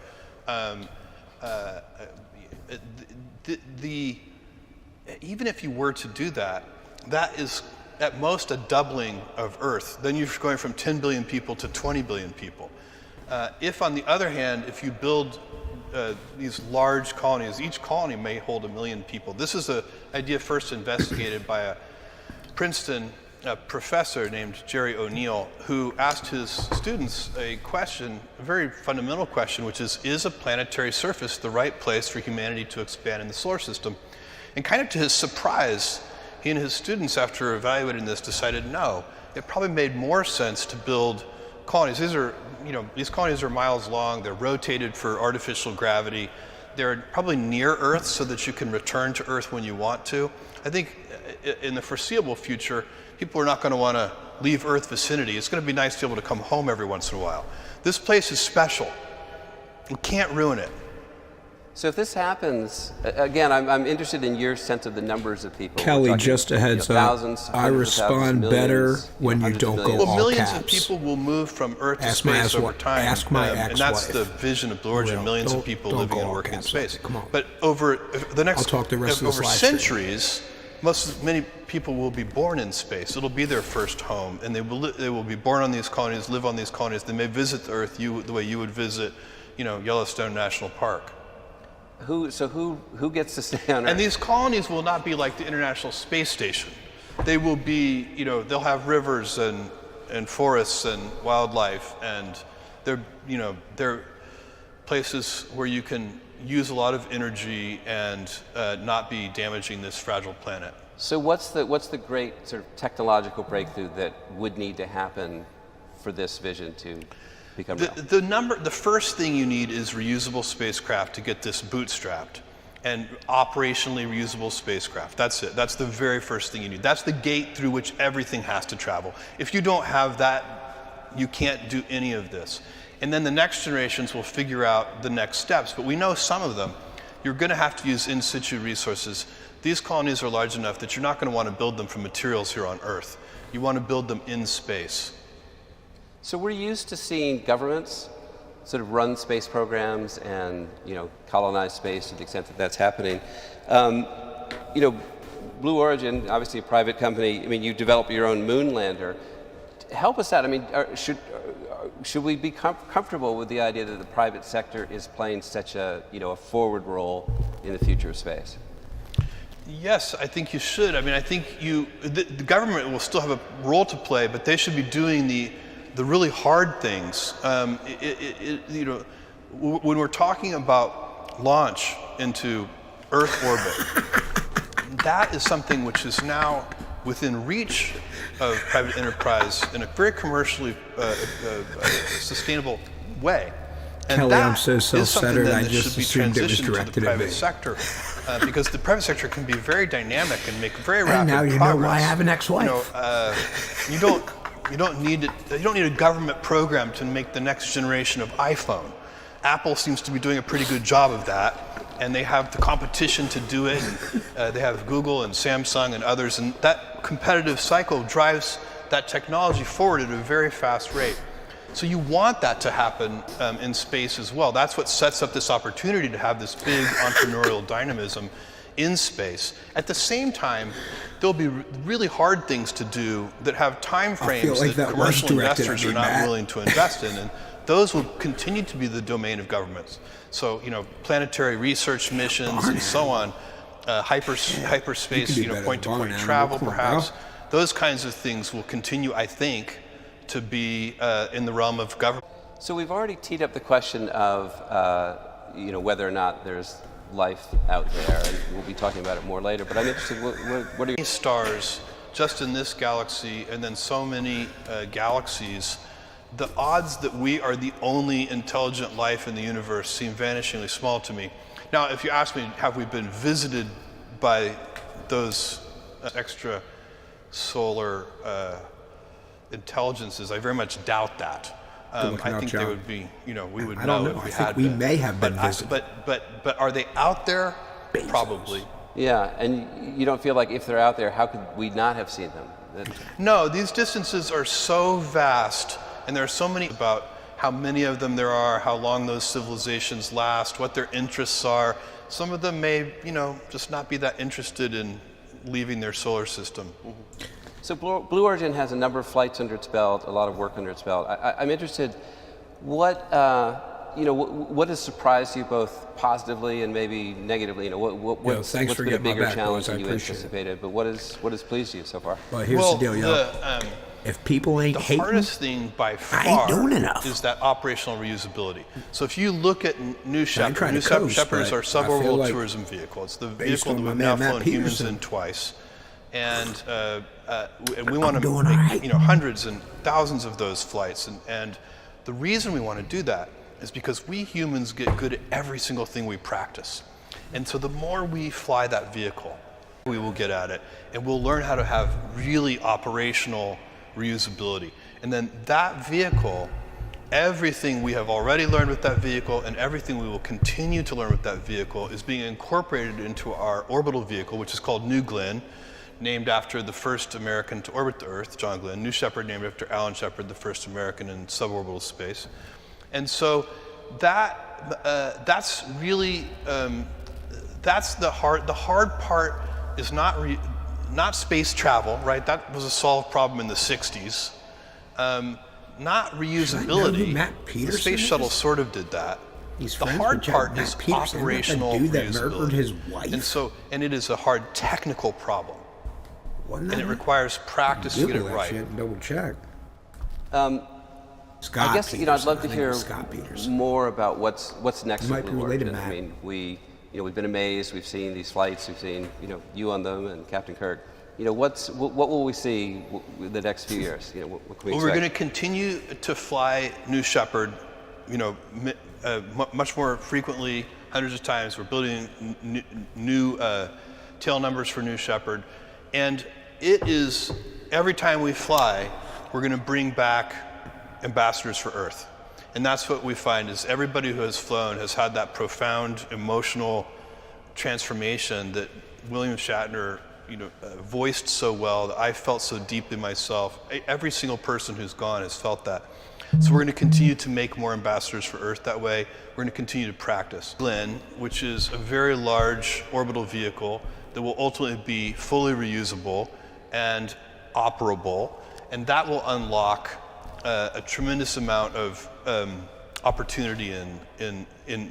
even if you were to do that, that is at most a doubling of Earth. Then you're going from 10 billion people to 20 billion people. If, on the other hand, if you build these large colonies, each colony may hold 1 million people. This is an idea first investigated by a Princeton professor named Jerry O'Neill, who asked his students a question, a very fundamental question, which is a planetary surface the right place for humanity to expand in the solar system? And kind of to his surprise, he and his students, after evaluating this, decided no, it probably made more sense to build colonies. These colonies are miles long, they're rotated for artificial gravity, they're probably near Earth so that you can return to Earth when you want to. I think in the foreseeable future, people are not going to want to leave Earth vicinity. It's going to be nice to be able to come home every once in a while. This place is special. We can't ruin it. So if this happens, again, I'm interested in your sense of the numbers of people. Kelly, just a heads up, thousands, I respond better when you don't go all Well, millions caps. of people will move from Earth to space over time. Ask my and that's the vision of Blue Origin, millions of people living and working in space. Come on. But over the next, I'll talk the rest of this over live stream. centuries, many people will be born in space. It'll be their first home, and they will be born on these colonies, live on these colonies. They may visit the Earth the way you would visit, Yellowstone National Park. Who gets to stay on Earth? And these colonies will not be like the International Space Station. They will be, they'll have rivers and forests and wildlife, and they're places where you can use a lot of energy and not be damaging this fragile planet. So what's the great sort of technological breakthrough that would need to happen for this vision to become real? The first thing you need is reusable spacecraft to get this bootstrapped, and operationally reusable spacecraft. That's it. That's the very first thing you need. That's the gate through which everything has to travel. If you don't have that, you can't do any of this. And then the next generations will figure out the next steps, but we know some of them. You're going to have to use in situ resources. These colonies are large enough that you're not going to want to build them from materials here on Earth. You want to build them in space. So we're used to seeing governments sort of run space programs and colonize space to the extent that that's happening. Blue Origin, obviously a private company. I mean, you develop your own moon lander. Help us out. I mean, should we be comfortable with the idea that the private sector is playing such a a forward role in the future of space? Yes, I think you should. I mean, I think the government will still have a role to play, but they should be doing the really hard things. When we're talking about launch into Earth orbit, that is something which is now within reach of private enterprise in a very commercially sustainable way. And Kelly, I'm so is something self-centered, then I that just should be assumed it was transitioned to the directed at private me. sector, because the private sector can be very dynamic and make very And rapid now you progress. know why I have an ex-wife. You don't need a government program to make the next generation of iPhone. Apple seems to be doing a pretty good job of that, and they have the competition to do it. And, they have Google and Samsung and others, and that competitive cycle drives that technology forward at a very fast rate. So you want that to happen in space as well. That's what sets up this opportunity to have this big entrepreneurial dynamism in space. At the same time, there'll be really hard things to do that have time frames like that that was commercial directed investors at are me, not Matt. willing to invest in, and those will continue to be the domain of governments. So, planetary research missions and so on, hyperspace, You could be better point-to-point than Barn travel, Animal. Come on, perhaps. bro. Those kinds of things will continue, I think, to be in the realm of government. So we've already teed up the question of whether or not there's life out there, and we'll be talking about it more later. But I'm interested. What are your stars just in this galaxy, and then so many galaxies? The odds that we are the only intelligent life in the universe seem vanishingly small to me. Now, if you ask me, have we been visited by those extrasolar intelligences? I very much doubt that. I think they would be, we would know if we had been. We may have been visited. But are they out there? Bezos. Probably. Yeah, and you don't feel like if they're out there, how could we not have seen them? No, these distances are so vast, and there are so many about how many of them there are, how long those civilizations last, what their interests are. Some of them may, just not be that interested in leaving their solar system. Mm-hmm. So Blue Origin has a number of flights under its belt, a lot of work under its belt. I'm interested, what has surprised you both positively and maybe negatively? What's thanks for been a getting my bigger back, challenge boys. I than you appreciate it. anticipated? But what has pleased you so far? Well, here's the deal, yo. If people ain't The hating, hardest thing by I ain't far doing enough. is that operational reusability. So if you look at New Shepard, trying New to coast, Shepard is but our I feel suborbital like tourism vehicle. It's the based vehicle on that my we've man now Matt flown humans Peterson. in twice. And we want to doing make all right. hundreds and thousands of those flights. And the reason we want to do that is because we humans get good at every single thing we practice. And so the more we fly that vehicle, we will get at it, and we'll learn how to have really operational reusability. And then that vehicle, everything we have already learned with that vehicle and everything we will continue to learn with that vehicle is being incorporated into our orbital vehicle, which is called New Glenn, named after the first American to orbit the Earth, John Glenn. New Shepard named after Alan Shepard, the first American in suborbital space. And so that's really, that's the hard part is not space travel, right? That was a solved problem in the 60s. Not reusability. Matt The Peterson space is? shuttle sort of did that. He's The friends hard with part Matt is Peterson, operational that dude that murdered reusability. his wife. And it is a hard technical problem. Wasn't And that it requires practice to get it Google that right. shit and double check. I guess I'd love to I think it hear was Scott Peterson. more about what's next You might with be Blue related, Origin. I Matt. mean, we've been amazed. We've seen these flights. We've seen you on them and Captain Kirk. What will we see in the next few years? What can we Well, we're expect? going to continue to fly New Shepard, much more frequently, hundreds of times. We're building new tail numbers for New Shepard, and it is every time we fly, we're going to bring back ambassadors for Earth, and that's what we find is everybody who has flown has had that profound emotional transformation that William Shatner voiced so well, that I felt so deeply myself. Every single person who's gone has felt that. So we're going to continue to make more ambassadors for Earth that way. We're going to continue to practice. Lynn, which is a very large orbital vehicle that will ultimately be fully reusable and operable, and that will unlock a tremendous amount of opportunity in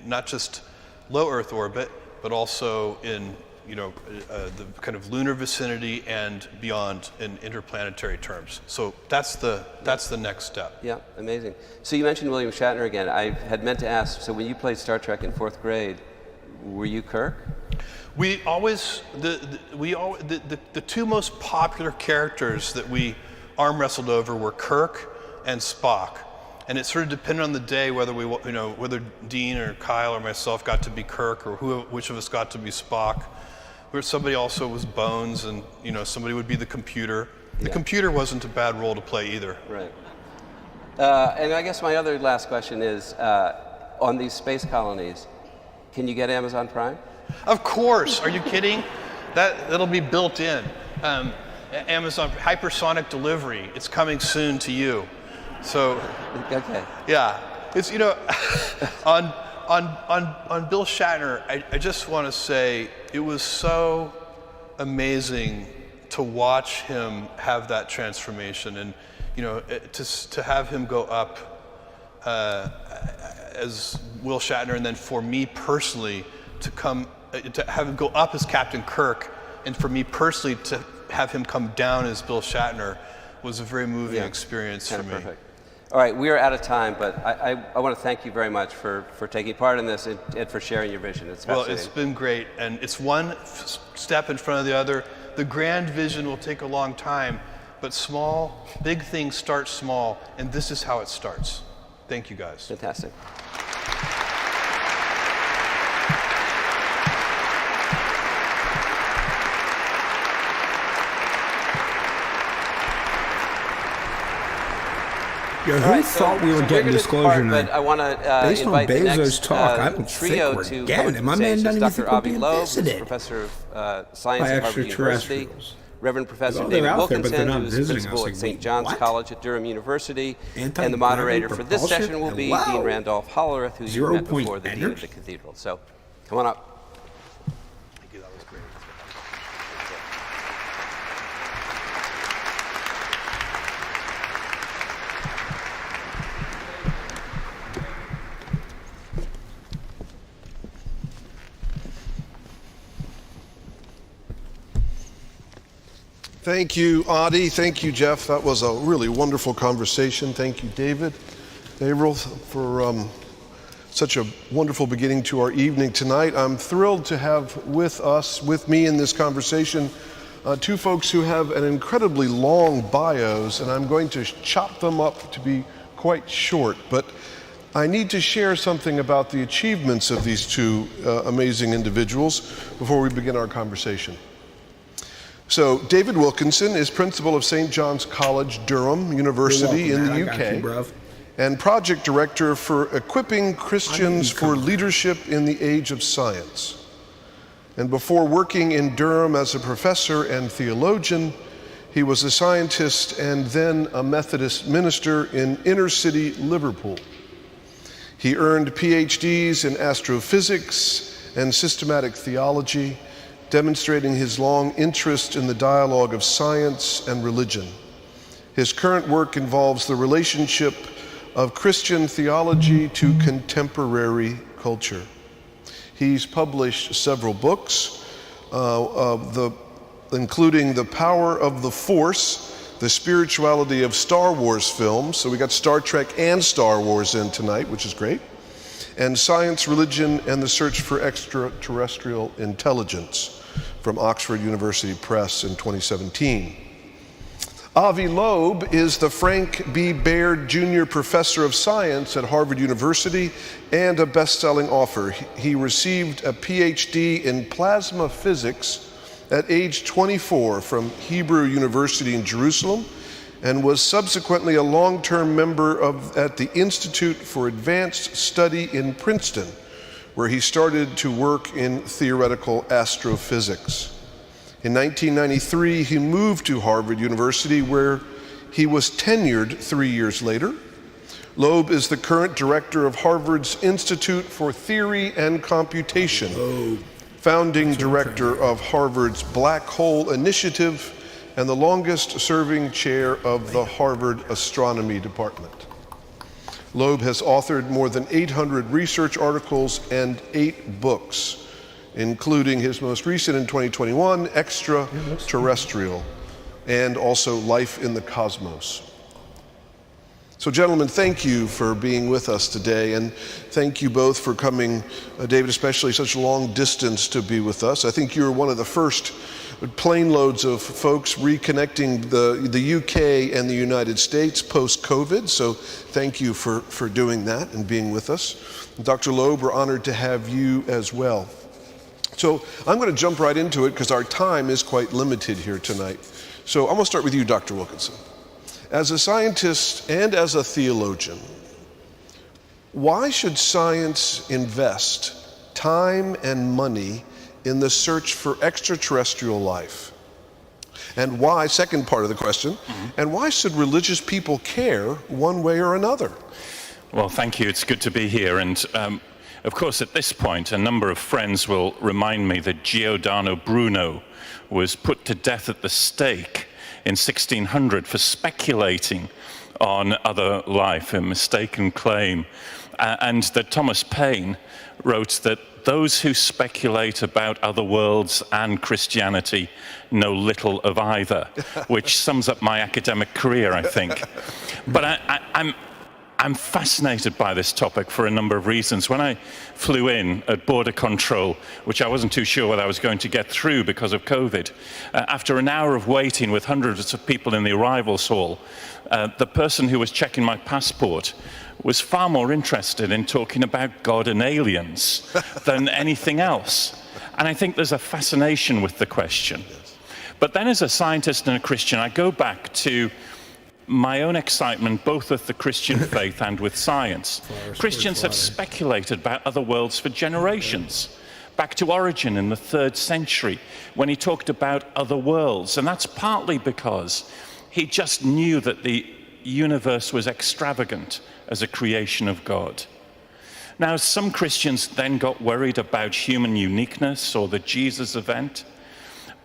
not just low Earth orbit, but also in the kind of lunar vicinity and beyond in interplanetary terms. So that's the next step. Yeah, amazing. So you mentioned William Shatner again. I had meant to ask, so when you played Star Trek in 4th grade, were you Kirk? We always, the two most popular characters that we arm wrestled over were Kirk and Spock. And it sort of depended on the day whether whether Dean or Kyle or myself got to be Kirk or which of us got to be Spock. Where somebody also was Bones, and somebody would be the computer. The computer wasn't a bad role to play either. Right. And I guess my other last question is, on these space colonies, can you get Amazon Prime? Of course. Are you kidding? That'll be built in. Amazon hypersonic delivery. It's coming soon to you. So. Okay. Yeah. It's on Bill Shatner, I just want to say it was so amazing to watch him have that transformation, and to have him go up as Will Shatner, and then for me personally to have him go up as Captain Kirk, and for me personally to have him come down as Bill Shatner was a very moving experience for me. Perfect. All right, we are out of time, but I want to thank you very much for taking part in this and for sharing your vision. It's fascinating. Well, it's been great, and it's one step in front of the other. The grand vision will take a long time, but big things start small, and this is how it starts. Thank you, guys. Fantastic. Who thought we were getting disclosure tonight? But I want to Based on invite the Bezos' next talk, I don't trio think to we're getting it. My man doesn't even think Dr. we're Avi being Loed, visited professor of science at Harvard University. Extraterrestrials. Reverend Professor Well, David they're out there, but they're Wilckinson, not who is visiting principal us. at Like, St. John's what? College at Durham University. And the Anti-gravity moderator for this propulsion? session will be Hello? Dean Randolph Hollerith, who you 0 met point before, the Dean of the Cathedral. So come on up. Thank you. That was great. Thank you, Adi. Thank you, Jeff. That was a really wonderful conversation. Thank you, David, Avril, for such a wonderful beginning to our evening tonight. I'm thrilled to have with me in this conversation, two folks who have an incredibly long bios, and I'm going to chop them up to be quite short. But I need to share something about the achievements of these two amazing individuals before we begin our conversation. So David Wilckinson is principal of St. John's College, Durham University in the UK, and project director for equipping Christians for leadership in the age of science. And before working in Durham as a professor and theologian, he was a scientist and then a Methodist minister in inner city Liverpool. He earned PhDs in astrophysics and systematic theology, demonstrating his long interest in the dialogue of science and religion. His current work involves the relationship of Christian theology to contemporary culture. He's published several books, including The Power of the Force, The Spirituality of Star Wars Films. So we got Star Trek and Star Wars in tonight, which is great. And Science, Religion, and the Search for Extraterrestrial Intelligence from Oxford University Press in 2017. Avi Loed is the Frank B. Baird Jr. Professor of Science at Harvard University and a best-selling author. He received a PhD in plasma physics at age 24 from Hebrew University in Jerusalem and was subsequently a long-term member at the Institute for Advanced Study in Princeton, where he started to work in theoretical astrophysics. In 1993, he moved to Harvard University, where he was tenured 3 years later, Loeb is the current director of Harvard's Institute for Theory and Computation, founding director of Harvard's Black Hole Initiative, and the longest-serving chair of the Harvard Astronomy Department. Loeb has authored more than 800 research articles and 8 books, including his most recent in 2021, Extraterrestrial, and also Life in the Cosmos. So gentlemen, thank you for being with us today, and thank you both for coming, David especially, such a long distance to be with us. I think you're one of the first plane loads of folks reconnecting the UK and the United States post-COVID, so thank you for doing that and being with us. Dr. Loeb, we're honored to have you as well. So I'm going to jump right into it because our time is quite limited here tonight. So I'm going to start with you, Dr. Wilckinson. As a scientist and as a theologian, why should science invest time and money in the search for extraterrestrial life? And why, second part of the question, and why should religious people care one way or another? Well, thank you. It's good to be here. And of course, at this point, a number of friends will remind me that Giordano Bruno was put to death at the stake in 1600 for speculating on other life, a mistaken claim, and that Thomas Paine wrote that those who speculate about other worlds and Christianity know little of either, which sums up my academic career, I think. But I'm fascinated by this topic for a number of reasons. When I flew in at border control, which I wasn't too sure whether I was going to get through because of COVID, after an hour of waiting with hundreds of people in the arrivals hall, the person who was checking my passport was far more interested in talking about God and aliens than anything else. And I think there's a fascination with the question. But then as a scientist and a Christian, I go back to my own excitement both with the Christian faith and with science. Christians have speculated about other worlds for generations. Back to Origen in the 3rd century, when he talked about other worlds. And that's partly because he just knew that the universe was extravagant as a creation of God. Now, some Christians then got worried about human uniqueness or the Jesus event.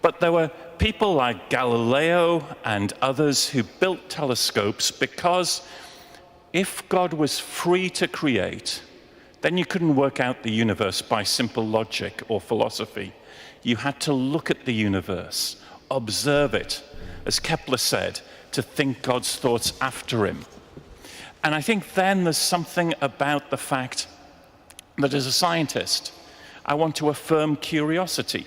But there were people like Galileo and others who built telescopes because if God was free to create, then you couldn't work out the universe by simple logic or philosophy. You had to look at the universe, observe it, as Kepler said, to think God's thoughts after him. And I think then there's something about the fact that as a scientist, I want to affirm curiosity.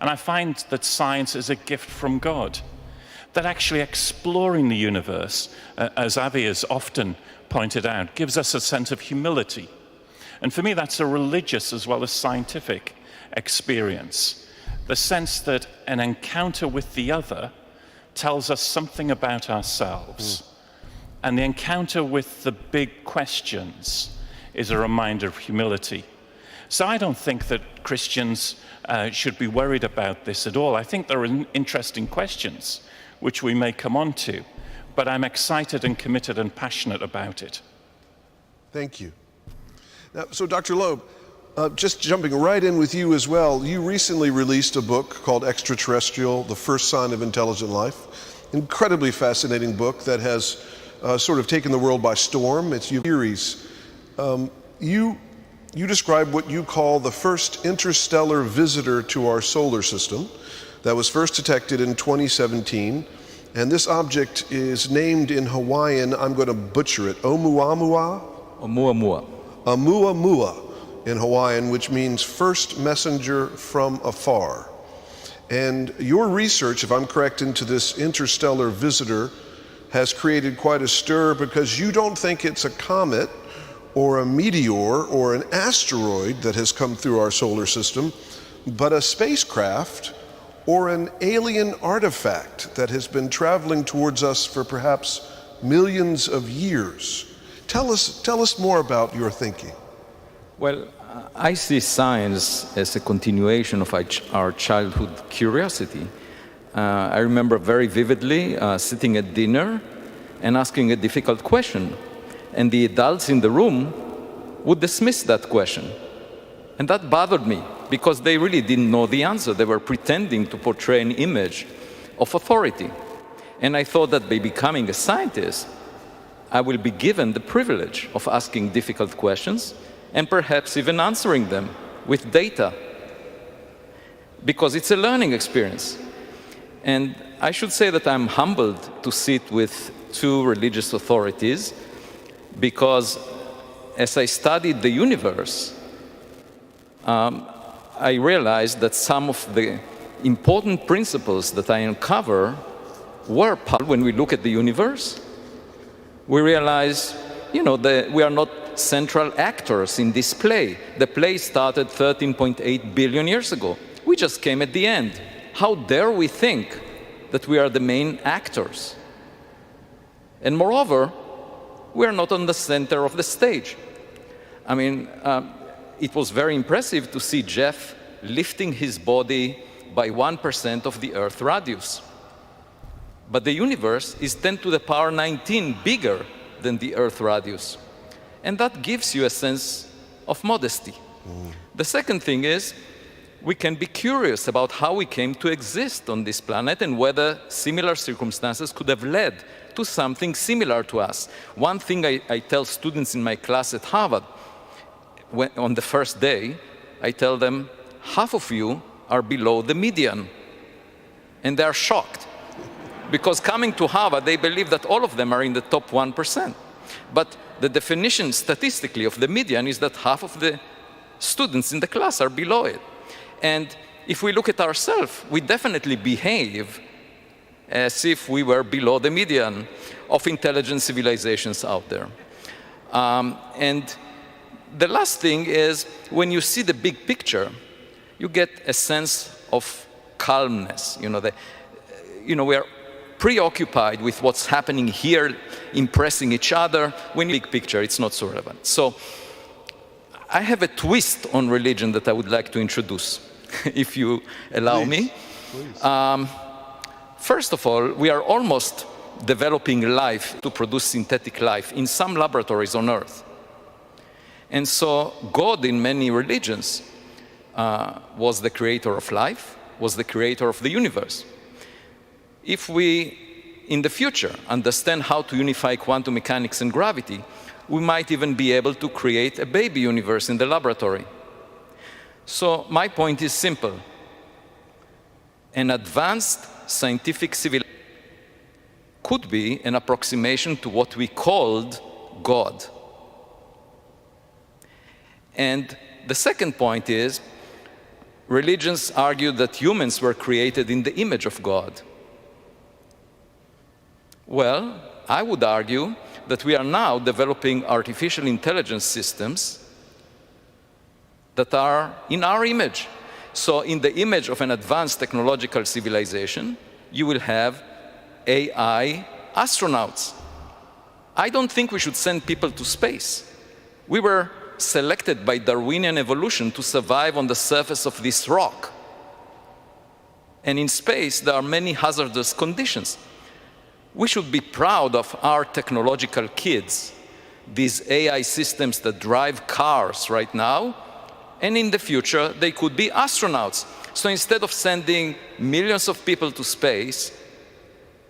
And I find that science is a gift from God, that actually exploring the universe, as Avi has often pointed out, gives us a sense of humility. And for me, that's a religious as well as scientific experience. The sense that an encounter with the other tells us something about ourselves. And the encounter with the big questions is a reminder of humility. So I don't think that Christians should be worried about this at all. I think there are interesting questions which we may come on to, but I'm excited and committed and passionate about it. Thank you. Now, so Dr. Loeb, just jumping right in with you as well, you recently released a book called Extraterrestrial, The First Sign of Intelligent Life. Incredibly fascinating book that has sort of taken the world by storm. It's your series. You describe what you call the first interstellar visitor to our solar system that was first detected in 2017. And this object is named in Hawaiian, I'm going to butcher it, Oumuamua? Oumuamua. Oumuamua in Hawaiian, which means first messenger from afar. And your research, if I'm correct, into this interstellar visitor has created quite a stir because you don't think it's a comet or a meteor or an asteroid that has come through our solar system, but a spacecraft or an alien artifact that has been traveling towards us for perhaps millions of years. Tell us more about your thinking. Well, I see science as a continuation of our childhood curiosity. I remember very vividly sitting at dinner and asking a difficult question. And the adults in the room would dismiss that question. And that bothered me, because they really didn't know the answer. They were pretending to portray an image of authority. And I thought that by becoming a scientist, I will be given the privilege of asking difficult questions and perhaps even answering them with data, because it's a learning experience. And I should say that I'm humbled to sit with two religious authorities, because as I studied the universe, I realized that some of the important principles that I uncover were when we look at the universe. We realize, that we are not central actors in this play. The play started 13.8 billion years ago. We just came at the end. How dare we think that we are the main actors? And moreover, we are not on the center of the stage. I mean, it was very impressive to see Jeff lifting his body by 1% of the Earth radius. But the universe is 10 to the power 19 bigger than the Earth radius. And that gives you a sense of modesty. The second thing is, we can be curious about how we came to exist on this planet and whether similar circumstances could have led to something similar to us. One thing I tell students in my class at Harvard, on the first day, I tell them, half of you are below the median. And they are shocked. Because coming to Harvard, they believe that all of them are in the top 1%. But the definition statistically of the median is that half of the students in the class are below it. And if we look at ourselves, we definitely behave as if we were below the median of intelligent civilizations out there. And the last thing is, when you see the big picture, you get a sense of calmness. We are preoccupied with what's happening here, impressing each other. When you big picture, it's not so relevant. So I have a twist on religion that I would like to introduce, if you allow me. Please. First of all, we are almost developing life to produce synthetic life in some laboratories on Earth. And so God, in many religions, was the creator of life, was the creator of the universe. If we, in the future, understand how to unify quantum mechanics and gravity, we might even be able to create a baby universe in the laboratory. So my point is simple. An advanced scientific civilization could be an approximation to what we called God. And the second point is, religions argue that humans were created in the image of God. Well, I would argue that we are now developing artificial intelligence systems that are in our image. So in the image of an advanced technological civilization, you will have AI astronauts. I don't think we should send people to space. We were selected by Darwinian evolution to survive on the surface of this rock. And in space, there are many hazardous conditions. We should be proud of our technological kids, these AI systems that drive cars right now, and in the future, they could be astronauts. So instead of sending millions of people to space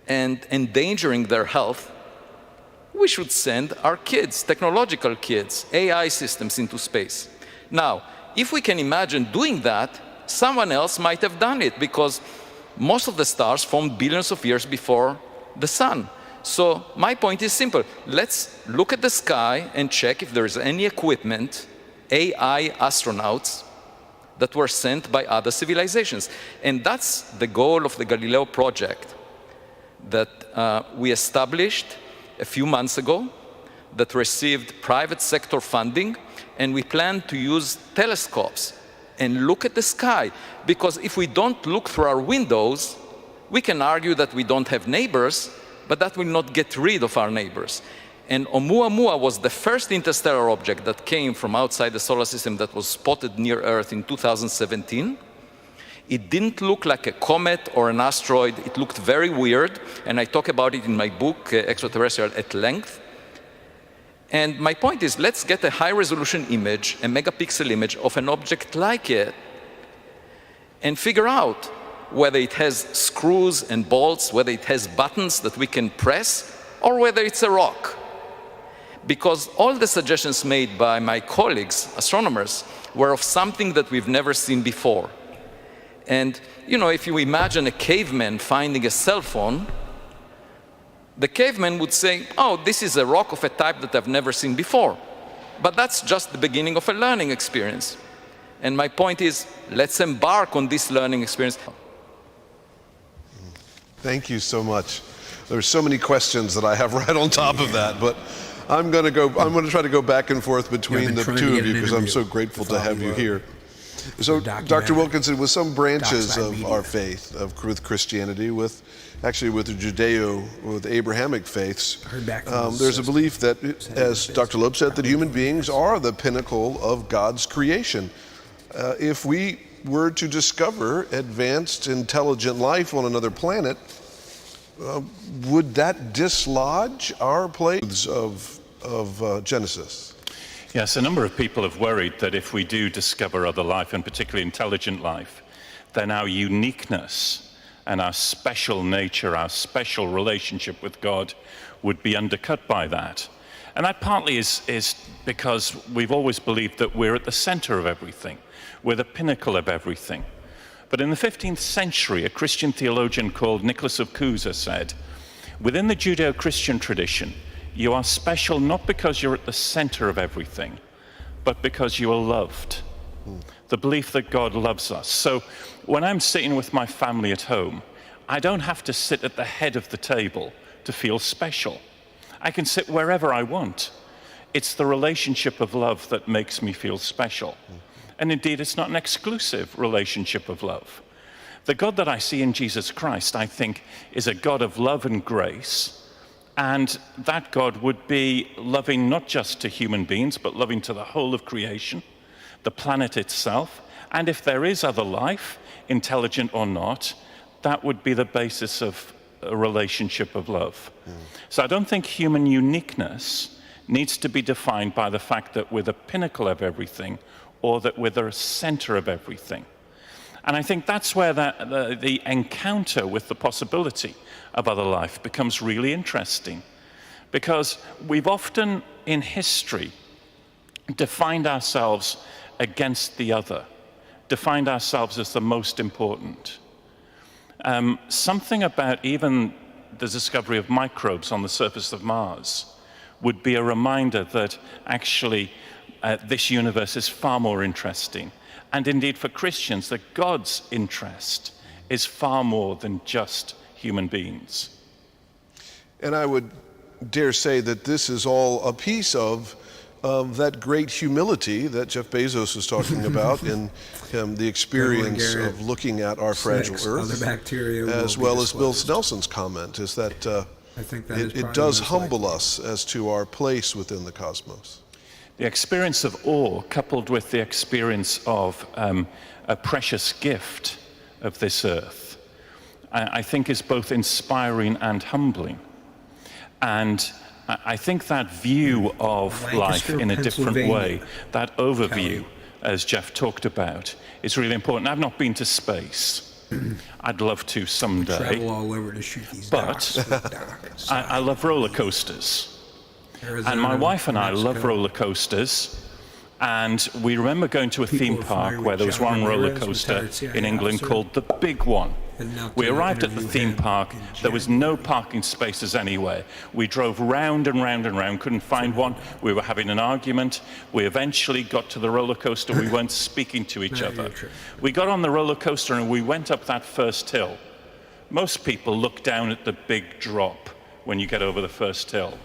and endangering their health, we should send our kids, technological kids, AI systems into space. Now, if we can imagine doing that, someone else might have done it, because most of the stars formed billions of years before the sun. So my point is simple. Let's look at the sky and check if there is any equipment, AI astronauts, that were sent by other civilizations. And that's the goal of the Galileo project that we established a few months ago, that received private sector funding, and we plan to use telescopes and look at the sky. Because if we don't look through our windows, we can argue that we don't have neighbors, but that will not get rid of our neighbors. And Oumuamua was the first interstellar object that came from outside the solar system that was spotted near Earth in 2017. It didn't look like a comet or an asteroid. It looked very weird, and I talk about it in my book, Extraterrestrial, at length. And my point is, let's get a high-resolution image, a megapixel image of an object like it, and figure out whether it has screws and bolts, whether it has buttons that we can press, or whether it's a rock. Because all the suggestions made by my colleagues, astronomers, were of something that we've never seen before. And, you know, if you imagine a caveman finding a cell phone, the caveman would say, oh, this is a rock of a type that I've never seen before. But that's just the beginning of a learning experience. And my point is, let's embark on this learning experience. Thank you so much. There's so many questions that I have right on top of that, but I'm going to try to go back and forth between the two of you because I'm so grateful to have you here. So, Dr. Wilkinson, with some branches of our faith, with Christianity, with the with Abrahamic faiths, there's a belief that, as Dr. Loeb said, that human beings are the pinnacle of God's creation. If we were to discover advanced, intelligent life on another planet, would that dislodge our place of Genesis? Yes, a number of people have worried that if we do discover other life, and particularly intelligent life, then our uniqueness and our special nature, our special relationship with God would be undercut by that. And that partly is because we've always believed that we're at the center of everything. We're the pinnacle of everything. But in the 15th century, a Christian theologian called Nicholas of Cusa said, within the Judeo-Christian tradition, you are special not because you're at the center of everything, but because you are loved. The belief that God loves us. So when I'm sitting with my family at home, I don't have to sit at the head of the table to feel special. I can sit wherever I want. It's the relationship of love that makes me feel special. And indeed, it's not an exclusive relationship of love. The God that I see in Jesus Christ, I think, is a God of love and grace. And that God would be loving not just to human beings, but loving to the whole of creation, the planet itself. And if there is other life, intelligent or not, that would be the basis of a relationship of love. So I don't think human uniqueness needs to be defined by the fact that we're the pinnacle of everything or that we're the center of everything. And I think that's where the encounter with the possibility of other life becomes really interesting, because we've often in history defined ourselves against the other, defined ourselves as the most important. Something about even the discovery of microbes on the surface of Mars would be a reminder that actually this universe is far more interesting. And indeed for Christians, that God's interest is far more than just human beings. And I would dare say that this is all a piece of that great humility that Jeff Bezos was talking about in the experience of looking at our fragile Earth, as well as Bill Nelson's comment, is that it does humble us as to our place within the cosmos. The experience of awe, coupled with the experience of a precious gift of this earth, I think is both inspiring and humbling. And I think that view of life in a different way, that overview, as Jeff talked about, is really important. I've not been to space. I'd love to someday. Travel all over to shoot these but I love roller coasters. And my wife and I love roller coasters, and we remember going to a theme park where there was one roller coaster in England called the Big One. We arrived at the theme park, there was no parking spaces anywhere. We drove round and round and round, couldn't find one. We were having an argument. We eventually got to the roller coaster, we weren't speaking to each other. We got on the roller coaster and we went up that first hill. Most people look down at the big drop when you get over the first hill.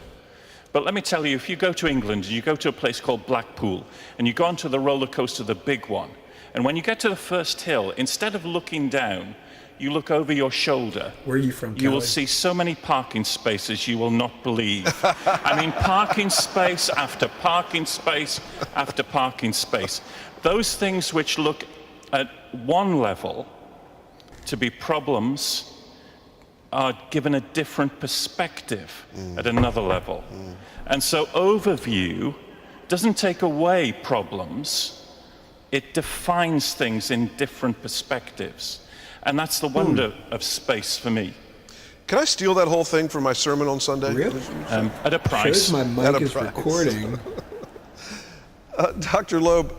But let me tell you, if you go to England, you go to a place called Blackpool, and you go onto the roller coaster, the Big One, and when you get to the first hill, instead of looking down, you look over your shoulder. Where are you from, You will see so many parking spaces you will not believe. I mean, parking space after parking space after parking space. Those things which look at one level to be problems are given a different perspective at another level. And so overview doesn't take away problems, it defines things in different perspectives. And that's the wonder of space for me. Can I steal that whole thing for my sermon on Sunday? Really? At a price. Shows my mic is recording. Dr. Loeb,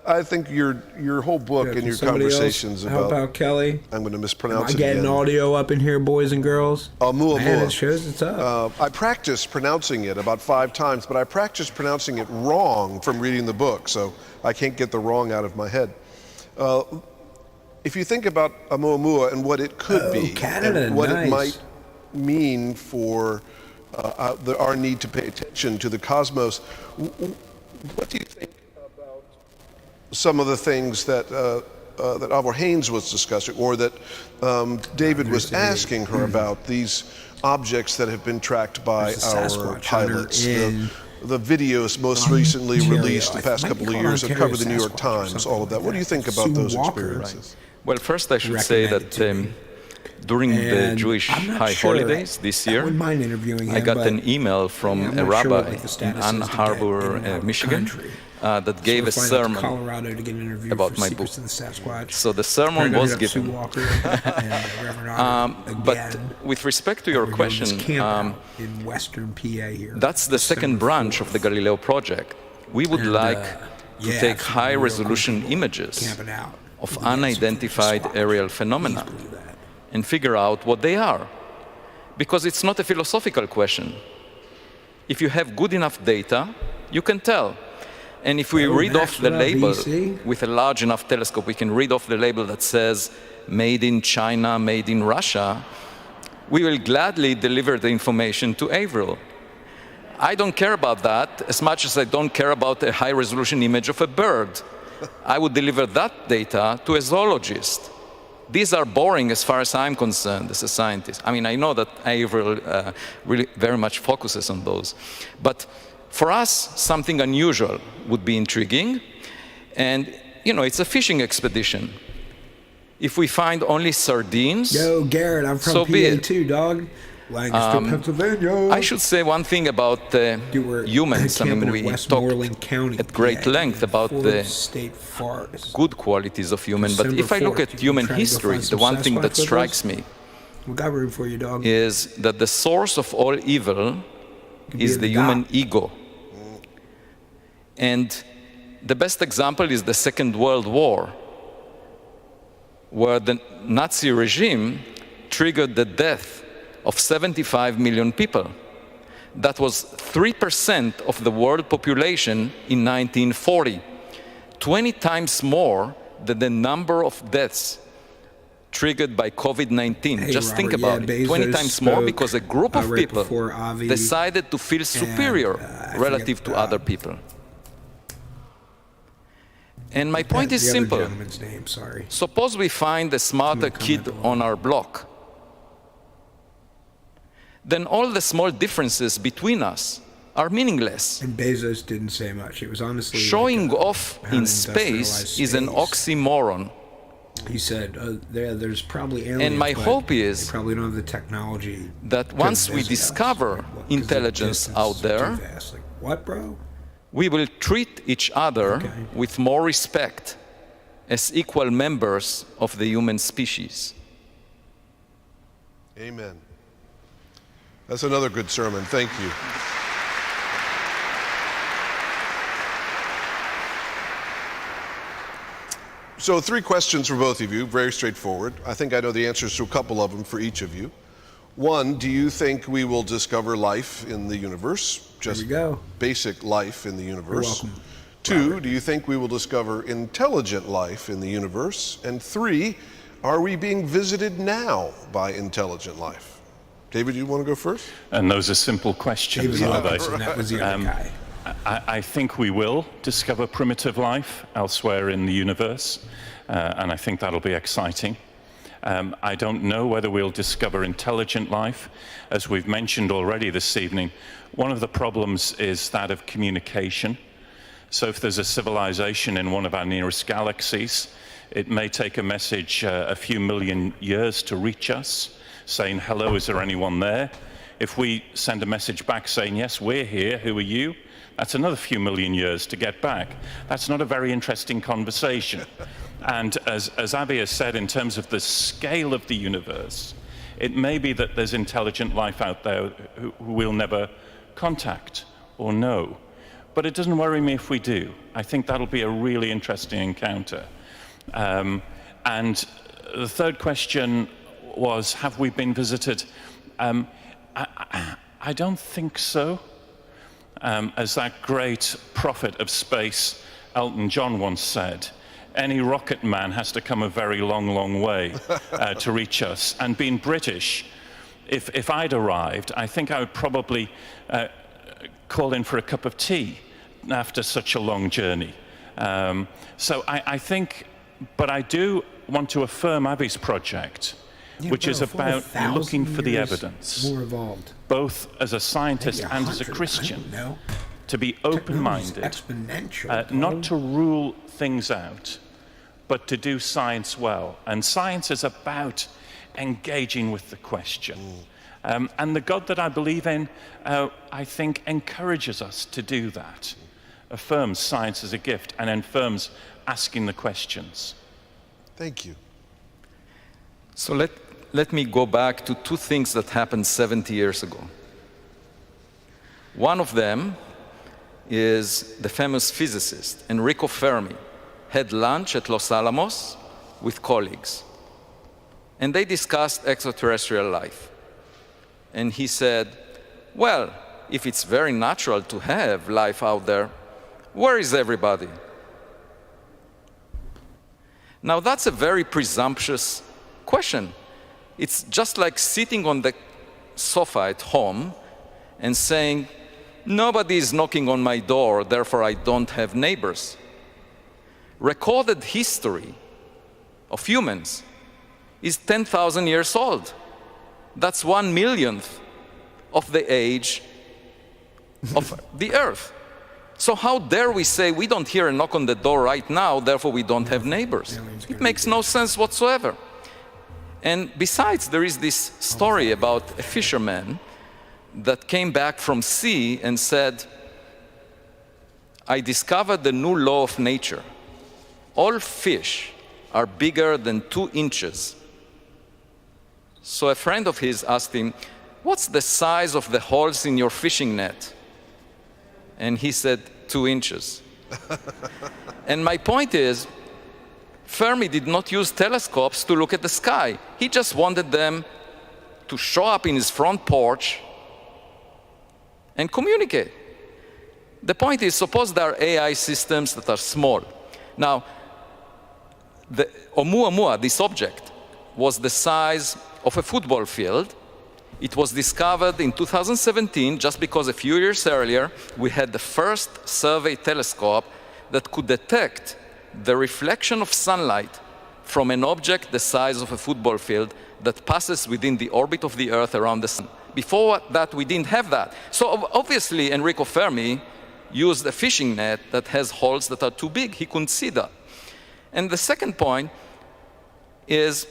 I think your whole book and your conversations How about Kelly? I'm going to mispronounce Am I it getting again. audio up in here, boys and girls? Man, it shows it's up. I practiced pronouncing it about 5 times, but I practiced pronouncing it wrong from reading the book, so I can't get the wrong out of my head. If you think about Oumuamua and what it could be, Canada, and what nice. it might mean for our need to pay attention to the cosmos, what do you think about some of the things that that Avril Haines was discussing, or that David was asking her about, these objects that have been tracked by our pilots? The videos most recently released the past couple of years have covered the New York Times, all of that. What do you think about those experiences? Well, first I should say that during the Jewish high holidays this year, I got an email from a rabbi in Ann Arbor, Michigan, that gave a sermon about my book. So the sermon was given. But with respect to your question, in Western PA here. That's the second branch of the Galileo project. We would like to take high-resolution images of unidentified aerial phenomena and figure out what they are. Because it's not a philosophical question. If you have good enough data, you can tell. And if we read off the label with a large enough telescope, we can read off the label that says made in China, made in Russia, we will gladly deliver the information to Avril. I don't care about that as much as I don't care about a high-resolution image of a bird. I would deliver that data to a zoologist. These are boring as far as I'm concerned as a scientist. I mean, I know that Avril really very much focuses on those. But for us, something unusual would be intriguing. And, you know, it's a fishing expedition. If we find only sardines, Yo, Garrett, I'm from so PA too, dog. Lancaster, Pennsylvania. I should say one thing about humans. I mean, we talked at great length about the good qualities of humans. But if I look at human history, the one thing that strikes me is that the source of all evil is the human ego. And the best example is the Second World War, where the Nazi regime triggered the death of 75 million people. That was 3% of the world population in 1940, 20 times more than the number of deaths triggered by COVID-19. Just think about it, 20 times more because a group of people decided to feel superior relative to other people. And my point is simple. Suppose we find a smarter kid on our block. Then all the small differences between us are meaningless. And Bezos didn't say much. It was honestly showing off in space is an oxymoron. He said, "There's probably aliens." And my hope is they probably don't have the technology that once we discover intelligence out there, like, what, bro? We will treat each other with more respect as equal members of the human species. Amen. That's another good sermon. Thank you. So 3 questions for both of you, very straightforward. I think I know the answers to a couple of them for each of you. 1, do you think we will discover life in the universe? Just basic life in the universe. 2, do you think we will discover intelligent life in the universe? And 3, are we being visited now by intelligent life? David, you want to go first? And those are simple questions, are they? That was the other guy. I think we will discover primitive life elsewhere in the universe, and I think that'll be exciting. I don't know whether we'll discover intelligent life. As we've mentioned already this evening, one of the problems is that of communication. So if there's a civilization in one of our nearest galaxies, it may take a message a few million years to reach us. saying, hello, is there anyone there? If we send a message back saying, yes, we're here, who are you? That's another few million years to get back. That's not a very interesting conversation. And as Avi has said, in terms of the scale of the universe, it may be that there's intelligent life out there who we'll never contact or know. But it doesn't worry me if we do. I think that'll be a really interesting encounter. And the third question was, have we been visited? I don't think so. As that great prophet of space, Elton John, once said, any rocket man has to come a very long, long way to reach us. And being British, if I'd arrived, I think I would probably call in for a cup of tea after such a long journey. So I think, but I do want to affirm Avi's project, which is about looking for the evidence, more evolved, both as a scientist and as a Christian, to be open-minded, not to rule things out, but to do science well. And science is about engaging with the question. And the God that I believe in, I think, encourages us to do that, affirms science as a gift, and affirms asking the questions. Thank you. So let me go back to two things that happened 70 years ago. One of them is the famous physicist Enrico Fermi had lunch at Los Alamos with colleagues. And they discussed extraterrestrial life. And he said, well, if it's very natural to have life out there, where is everybody? Now that's a very presumptuous question. It's just like sitting on the sofa at home and saying, nobody is knocking on my door, therefore I don't have neighbors. Recorded history of humans is 10,000 years old. That's 1/1,000,000th of the age of the Earth. So how dare we say we don't hear a knock on the door right now, therefore we don't have neighbors? It makes no sense whatsoever. And besides, there is this story about a fisherman that came back from sea and said, I discovered the new law of nature. All fish are bigger than 2 inches. So a friend of his asked him, what's the size of the holes in your fishing net? And he said, 2 inches. And my point is, Fermi did not use telescopes to look at the sky. He just wanted them to show up in his front porch and communicate. The point is, suppose there are AI systems that are small. Now, the Oumuamua, this object, was the size of a football field. It was discovered in 2017 just because a few years earlier we had the first survey telescope that could detect the reflection of sunlight from an object the size of a football field that passes within the orbit of the Earth around the sun. Before that, we didn't have that. So obviously, Enrico Fermi used a fishing net that has holes that are too big. He couldn't see that. And the second point is,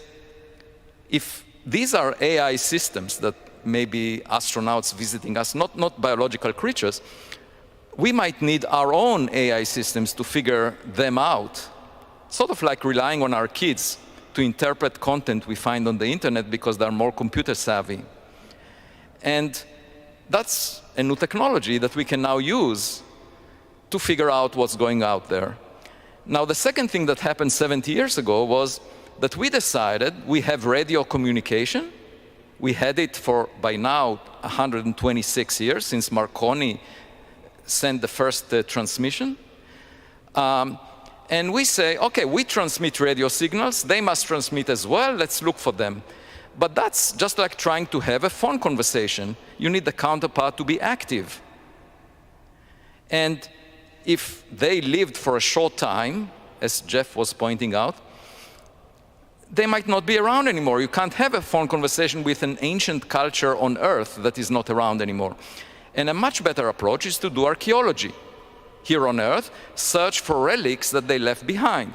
if these are AI systems that may be astronauts visiting us, not biological creatures, we might need our own AI systems to figure them out, sort of like relying on our kids to interpret content we find on the internet because they're more computer savvy. And that's a new technology that we can now use to figure out what's going out there. Now, the second thing that happened 70 years ago was that we decided we have radio communication. We had it for, by now, 126 years, since Marconi sent the first transmission. And we say, okay, we transmit radio signals, they must transmit as well, let's look for them. But that's just like trying to have a phone conversation. You need the counterpart to be active. And if they lived for a short time, as Jeff was pointing out, they might not be around anymore. You can't have a phone conversation with an ancient culture on Earth that is not around anymore. And a much better approach is to do archaeology. Here on Earth, search for relics that they left behind.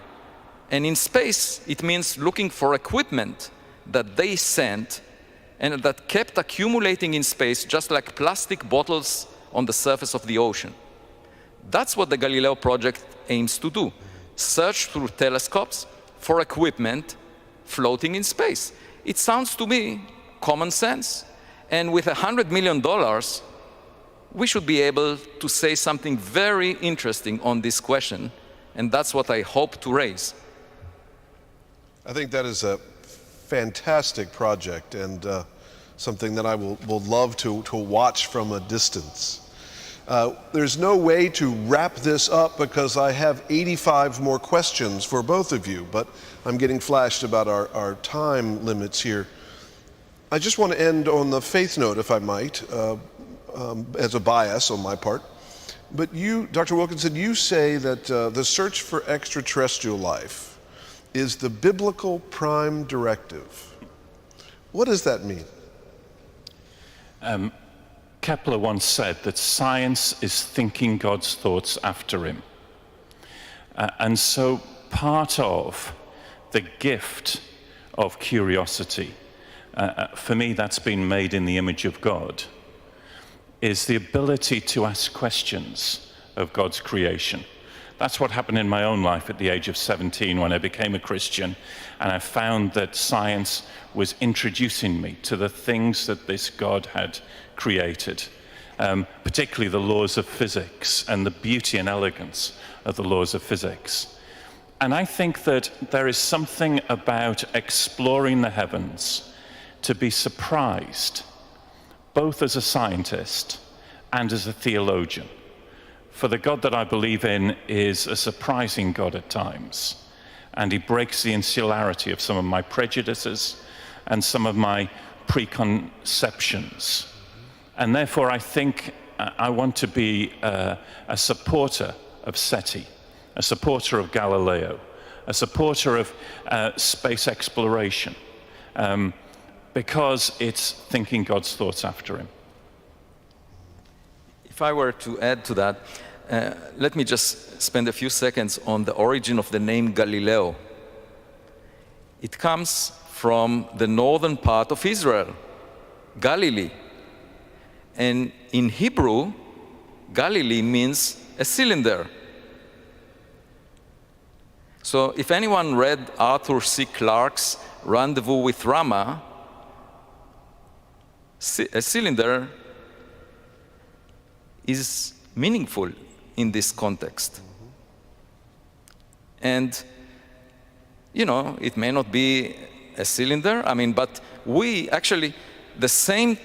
And in space, it means looking for equipment that they sent and that kept accumulating in space just like plastic bottles on the surface of the ocean. That's what the Galileo project aims to do: search through telescopes for equipment floating in space. It sounds to me common sense. And with $100 million, we should be able to say something very interesting on this question, and that's what I hope to raise. I think that is a fantastic project and something that I will love to watch from a distance. There's no way to wrap this up because I have 85 more questions for both of you, but I'm getting flashed about our time limits here. I just want to end on the faith note, if I might, as a bias on my part. But you, Dr. Wilckinson, you say that the search for extraterrestrial life is the biblical prime directive. What does that mean? Kepler once said that science is thinking God's thoughts after him. And so part of the gift of curiosity, for me that's been made in the image of God, is the ability to ask questions of God's creation. That's what happened in my own life at the age of 17 when I became a Christian, and I found that science was introducing me to the things that this God had created, particularly the laws of physics and the beauty and elegance of the laws of physics. And I think that there is something about exploring the heavens to be surprised, both as a scientist and as a theologian. For the God that I believe in is a surprising God at times, and he breaks the insularity of some of my prejudices and some of my preconceptions. And therefore I think I want to be a supporter of SETI, a supporter of Galileo, a supporter of space exploration, because it's thinking God's thoughts after him. If I were to add to that, let me just spend a few seconds on the origin of the name Galileo. It comes from the northern part of Israel, Galilee. And in Hebrew, Galilee means a cylinder. So if anyone read Arthur C. Clarke's Rendezvous with Rama, a cylinder is meaningful in this context. And, you know, it may not be a cylinder, but we actually, the same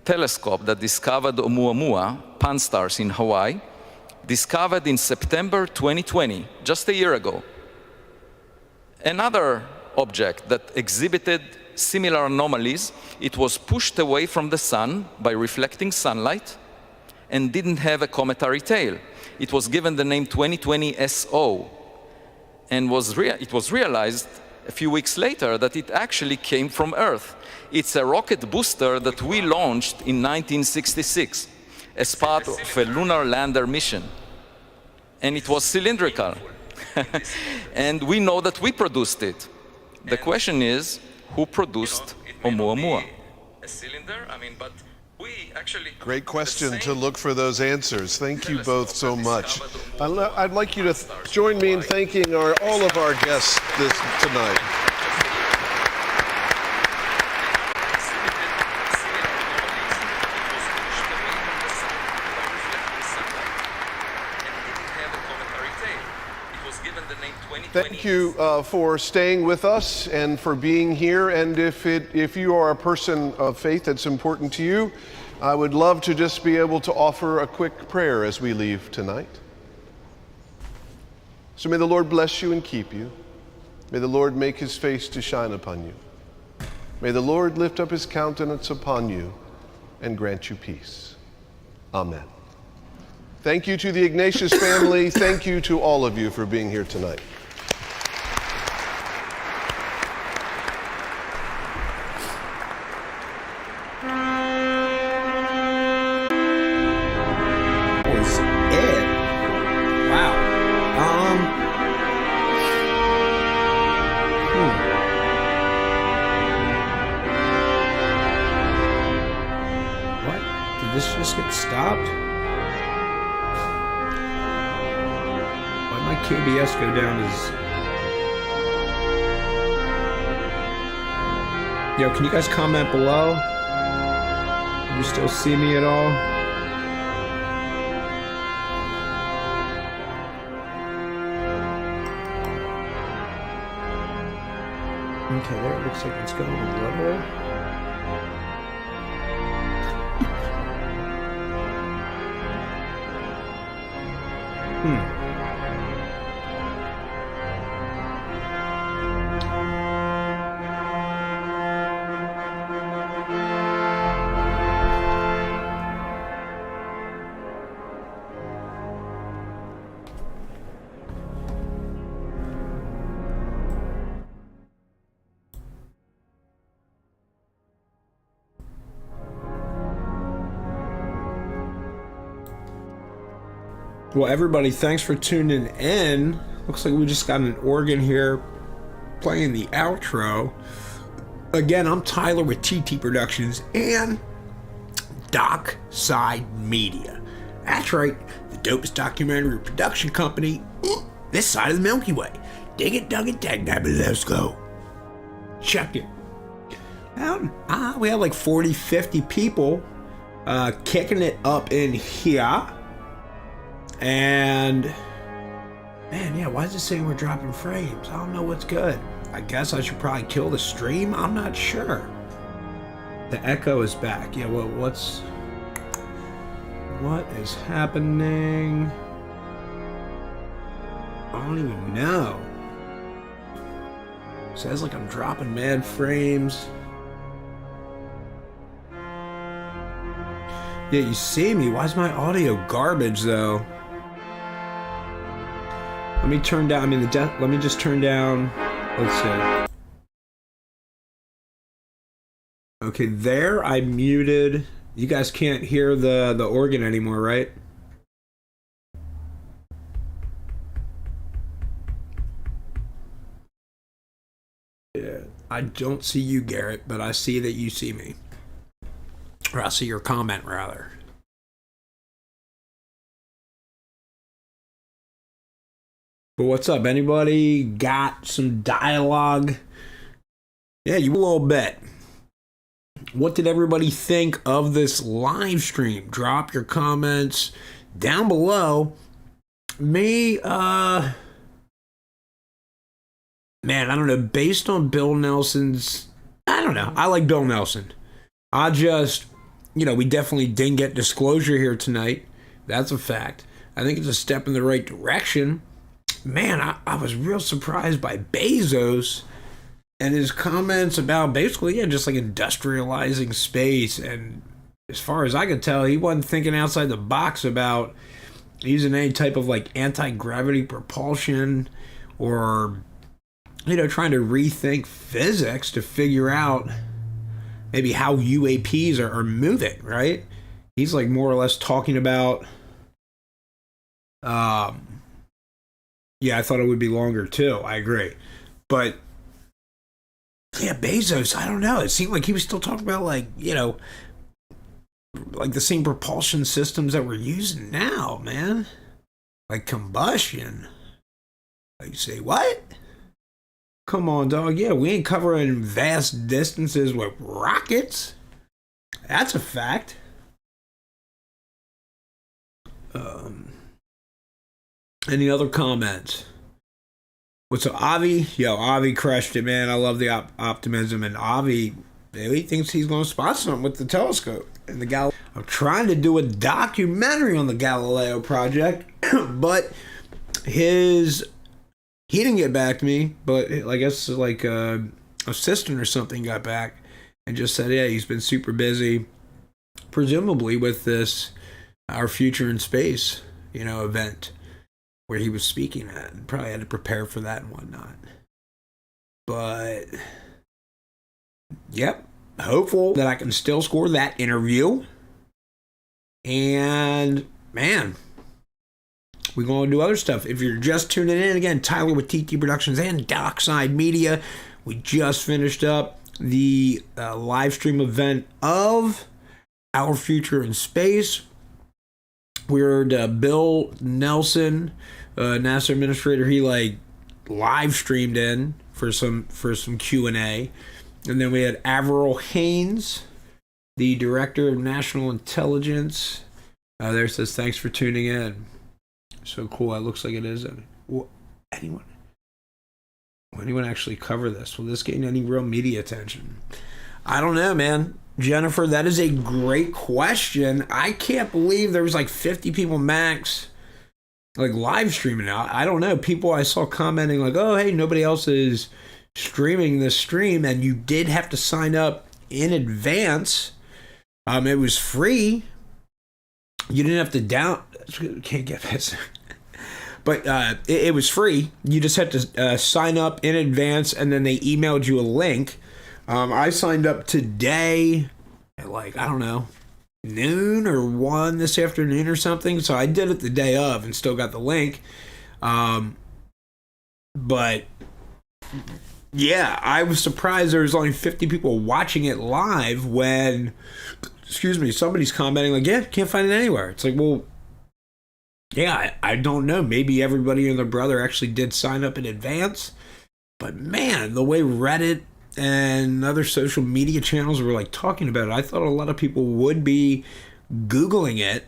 telescope that discovered Oumuamua, pan-stars in Hawaii, discovered in September 2020, just a year ago, another object that exhibited similar anomalies. It was pushed away from the sun by reflecting sunlight and didn't have a cometary tail. It was given the name 2020 SO, and it was realized a few weeks later that it actually came from Earth. It's a rocket booster that we launched in 1966 as part of a lunar lander mission. And it was cylindrical. And we know that we produced it. The question is, who produced Oumuamua? A cylinder, but we actually... Great question to look for those answers. Thank you both so much. I'd like you to join me in thanking all of our guests tonight. Thank you for staying with us and for being here. And if you are a person of faith that's important to you, I would love to just be able to offer a quick prayer as we leave tonight. So may the Lord bless you and keep you. May the Lord make his face to shine upon you. May the Lord lift up his countenance upon you and grant you peace. Amen. Thank you to the Ignatius family. Thank you to all of you for being here tonight. KBS go down as... Yo, can you guys comment below? Can you still see me at all? Okay, there it looks like it's going level. Well, everybody, thanks for tuning in. Looks like we just got an organ here playing the outro. Again, I'm Tyler with TT Productions and Dockside Media. That's right, the dopest documentary production company this side of the Milky Way. Dig it, dug it, dag, dab it, let's go. Check it. We have like 40, 50 people kicking it up in here. And, man, yeah, why is it saying we're dropping frames? I don't know what's good. I guess I should probably kill the stream? I'm not sure. The echo is back. Yeah, well, what is happening? I don't even know. It says like I'm dropping mad frames. Yeah, you see me. Why is my audio garbage, though? Let me turn down, let me just turn down, let's see. Okay, there, I muted. You guys can't hear the organ anymore, right? Yeah, I don't see you, Garrett, but I see that you see me. Or I see your comment, rather. But what's up? Anybody got some dialogue? Yeah, you a little bit. What did everybody think of this live stream? Drop your comments down below. Me, man, I don't know. Based on Bill Nelson's, I don't know. I like Bill Nelson. I just, we definitely didn't get disclosure here tonight. That's a fact. I think it's a step in the right direction. Man, I was real surprised by Bezos and his comments about basically, just like industrializing space. And as far as I could tell, he wasn't thinking outside the box about using any type of like anti-gravity propulsion or, trying to rethink physics to figure out maybe how UAPs are moving, right? He's like more or less talking about, yeah, I thought it would be longer too. I agree. But yeah, Bezos, I don't know. It seemed like he was still talking about like the same propulsion systems that we're using now, man. Like combustion. Like you say, what? Come on, dog. Yeah, we ain't covering vast distances with rockets. That's a fact. Any other comments? What's up, Avi? Yo, Avi crushed it, man. I love the optimism. And Avi, he thinks he's going to spot something with the telescope and the Galileo. I'm trying to do a documentary on the Galileo project, but he didn't get back to me. But I guess like a assistant or something got back and just said, yeah, he's been super busy, presumably with this Our Future in Space, event where he was speaking at, and probably had to prepare for that and whatnot. But yep, hopeful that I can still score that interview. And man, we're going to do other stuff. If you're just tuning in, again, Tyler with TT Productions and Dockside Media. We just finished up the live stream event of Our Future in Space. We heard Bill Nelson NASA administrator. He like live streamed in for some Q&A. And then we had Avril Haines, the director of national intelligence. There says, thanks for tuning in. So cool. It looks like it is. Anyone actually cover this? Will this gain any real media attention? I don't know, man. Jennifer, that is a great question. I can't believe there was like 50 people max like live streaming it. I don't know. People I saw commenting like, oh, hey, nobody else is streaming this stream, and you did have to sign up in advance. It was free. You didn't have to can't get this. But it was free. You just had to sign up in advance, and then they emailed you a link. I signed up today at like, I don't know, noon or 1 this afternoon or something. So I did it the day of and still got the link. But yeah, I was surprised there was only 50 people watching it live when, somebody's commenting like, yeah, can't find it anywhere. It's like, well, yeah, I don't know. Maybe everybody and their brother actually did sign up in advance. But man, the way Reddit and other social media channels were like talking about it, I thought a lot of people would be Googling it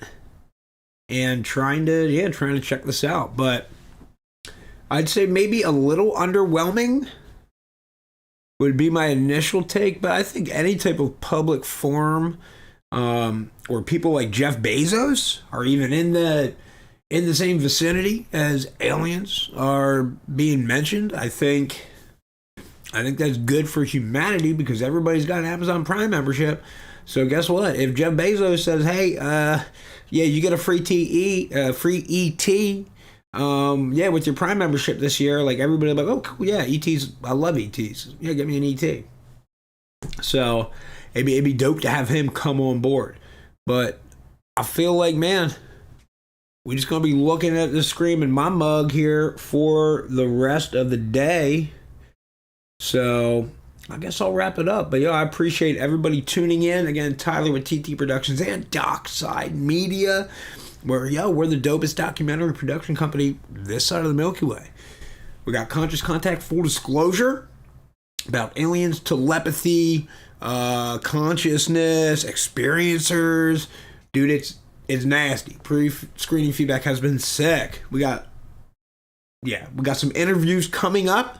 and trying to check this out. But I'd say maybe a little underwhelming would be my initial take. But I think any type of public forum, or people like Jeff Bezos are even in the same vicinity as aliens are being mentioned, I think that's good for humanity because everybody's got an Amazon Prime membership. So guess what? If Jeff Bezos says, hey, you get a free ET, with your Prime membership this year, like everybody will be like, oh, cool, yeah, ETs, I love ETs. Yeah, get me an ET. So it'd be dope to have him come on board. But I feel like, man, we're just going to be looking at the screen in my mug here for the rest of the day. So I guess I'll wrap it up. But I appreciate everybody tuning in. Again, Tyler with TT Productions and Dockside Media, where we're the dopest documentary production company this side of the Milky Way. We got Conscious Contact, Full Disclosure, about aliens, telepathy, consciousness, experiencers. Dude, it's nasty. Pre-screening feedback has been sick. We got some interviews coming up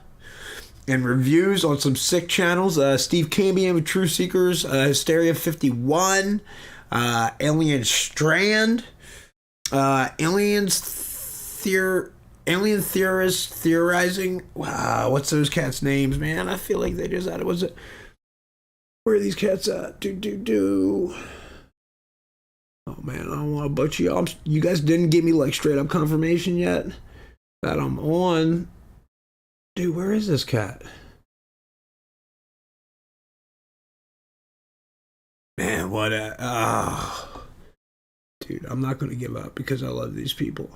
and reviews on some sick channels. Steve Cambian with True Seekers, Hysteria 51, Alien Strand, Alien Theorists Theorizing. Wow, what's those cats' names, man? I feel like they just had it. Where are these cats at? Oh man, I don't want to butcher y'all. You guys didn't give me like straight up confirmation yet that I'm on. Dude, where is this cat? Man, what dude, I'm not going to give up because I love these people.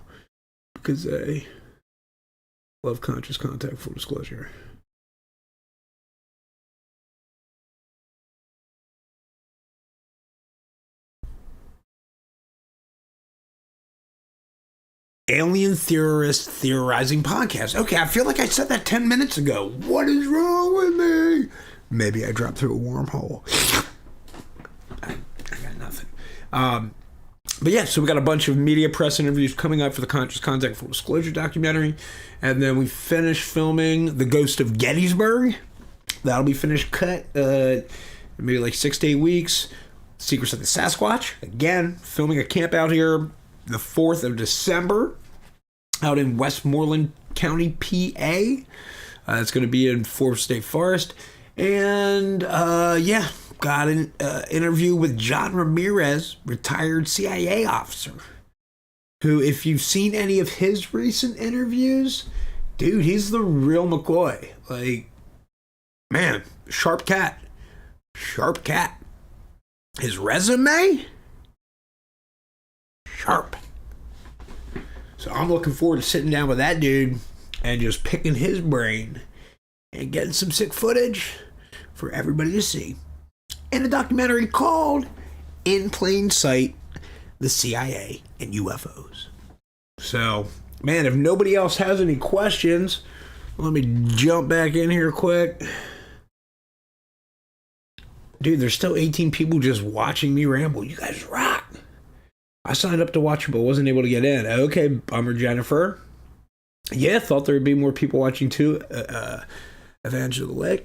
Because they love Conscious Contact, Full Disclosure. Alien Theorist Theorizing Podcast. Okay, I feel like I said that 10 minutes ago. What is wrong with me? Maybe I dropped through a wormhole. I got nothing. But yeah, so we got a bunch of media press interviews coming up for the Conscious Contact Full Disclosure documentary. And then we finished filming The Ghost of Gettysburg. That'll be finished cut maybe like 6 to 8 weeks. Secrets of the Sasquatch. Again, filming a camp out here the 4th of December out in Westmoreland County, PA. It's going to be in Forbes State Forest. And got an interview with John Ramirez, retired CIA officer, who, if you've seen any of his recent interviews, dude, he's the real McCoy. Like, man, sharp cat. His resume? Sharp. So I'm looking forward to sitting down with that dude and just picking his brain and getting some sick footage for everybody to see in a documentary called In Plain Sight, the CIA and UFOs. So, man, if nobody else has any questions, let me jump back in here quick. Dude, there's still 18 people just watching me ramble. You guys rock. I signed up to watch it, but wasn't able to get in. Okay, bummer, Jennifer. Yeah, thought there would be more people watching too. Evangelique.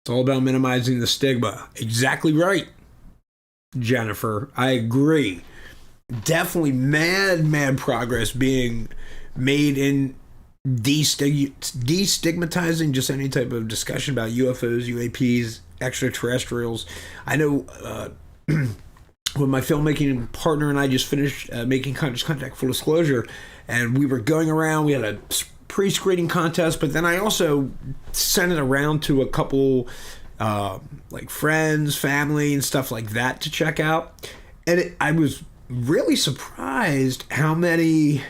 It's all about minimizing the stigma. Exactly right, Jennifer. I agree. Definitely mad progress being made in destigmatizing just any type of discussion about UFOs, UAPs, extraterrestrials. I know when my filmmaking partner and I just finished making Conscious Contact Full Disclosure, and we were going around, we had a pre-screening contest, but then I also sent it around to a couple like friends, family, and stuff like that to check out. And I was really surprised how many,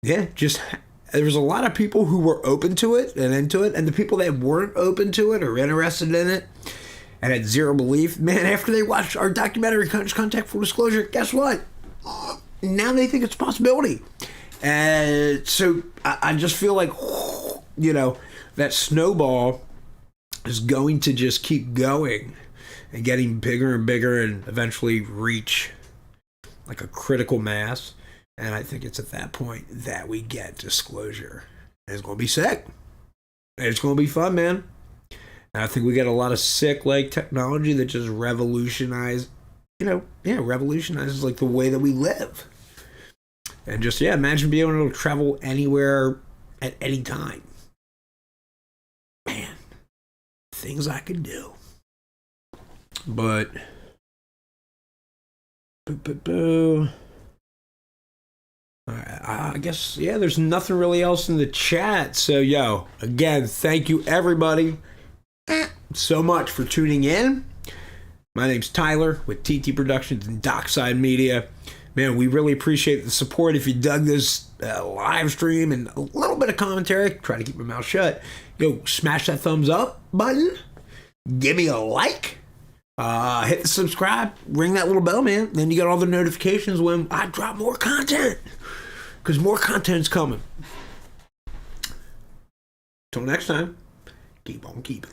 there was a lot of people who were open to it and into it, and the people that weren't open to it or interested in it and had zero belief, man, after they watched our documentary, Conscious Contact Full Disclosure, guess what? Now they think it's a possibility. And so I just feel like, that snowball is going to just keep going and getting bigger and bigger and eventually reach like a critical mass. And I think it's at that point that we get disclosure. And it's going to be sick. And it's going to be fun, man. And I think we get a lot of sick, like, technology that just revolutionizes like the way that we live. And just, imagine being able to travel anywhere at any time. Man, things I could do. But, I guess, there's nothing really else in the chat. So, again, thank you, everybody, so much for tuning in. My name's Tyler with TT Productions and Dockside Media. Man, we really appreciate the support. If you dug this live stream and a little bit of commentary, try to keep my mouth shut. Smash that thumbs up button. Give me a like. Hit the subscribe. Ring that little bell, man. Then you get all the notifications when I drop more content. Because more content's coming. Till next time, keep on keeping.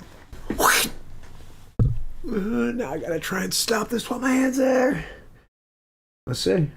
Now I gotta try and stop this while my hand's there. Let's see.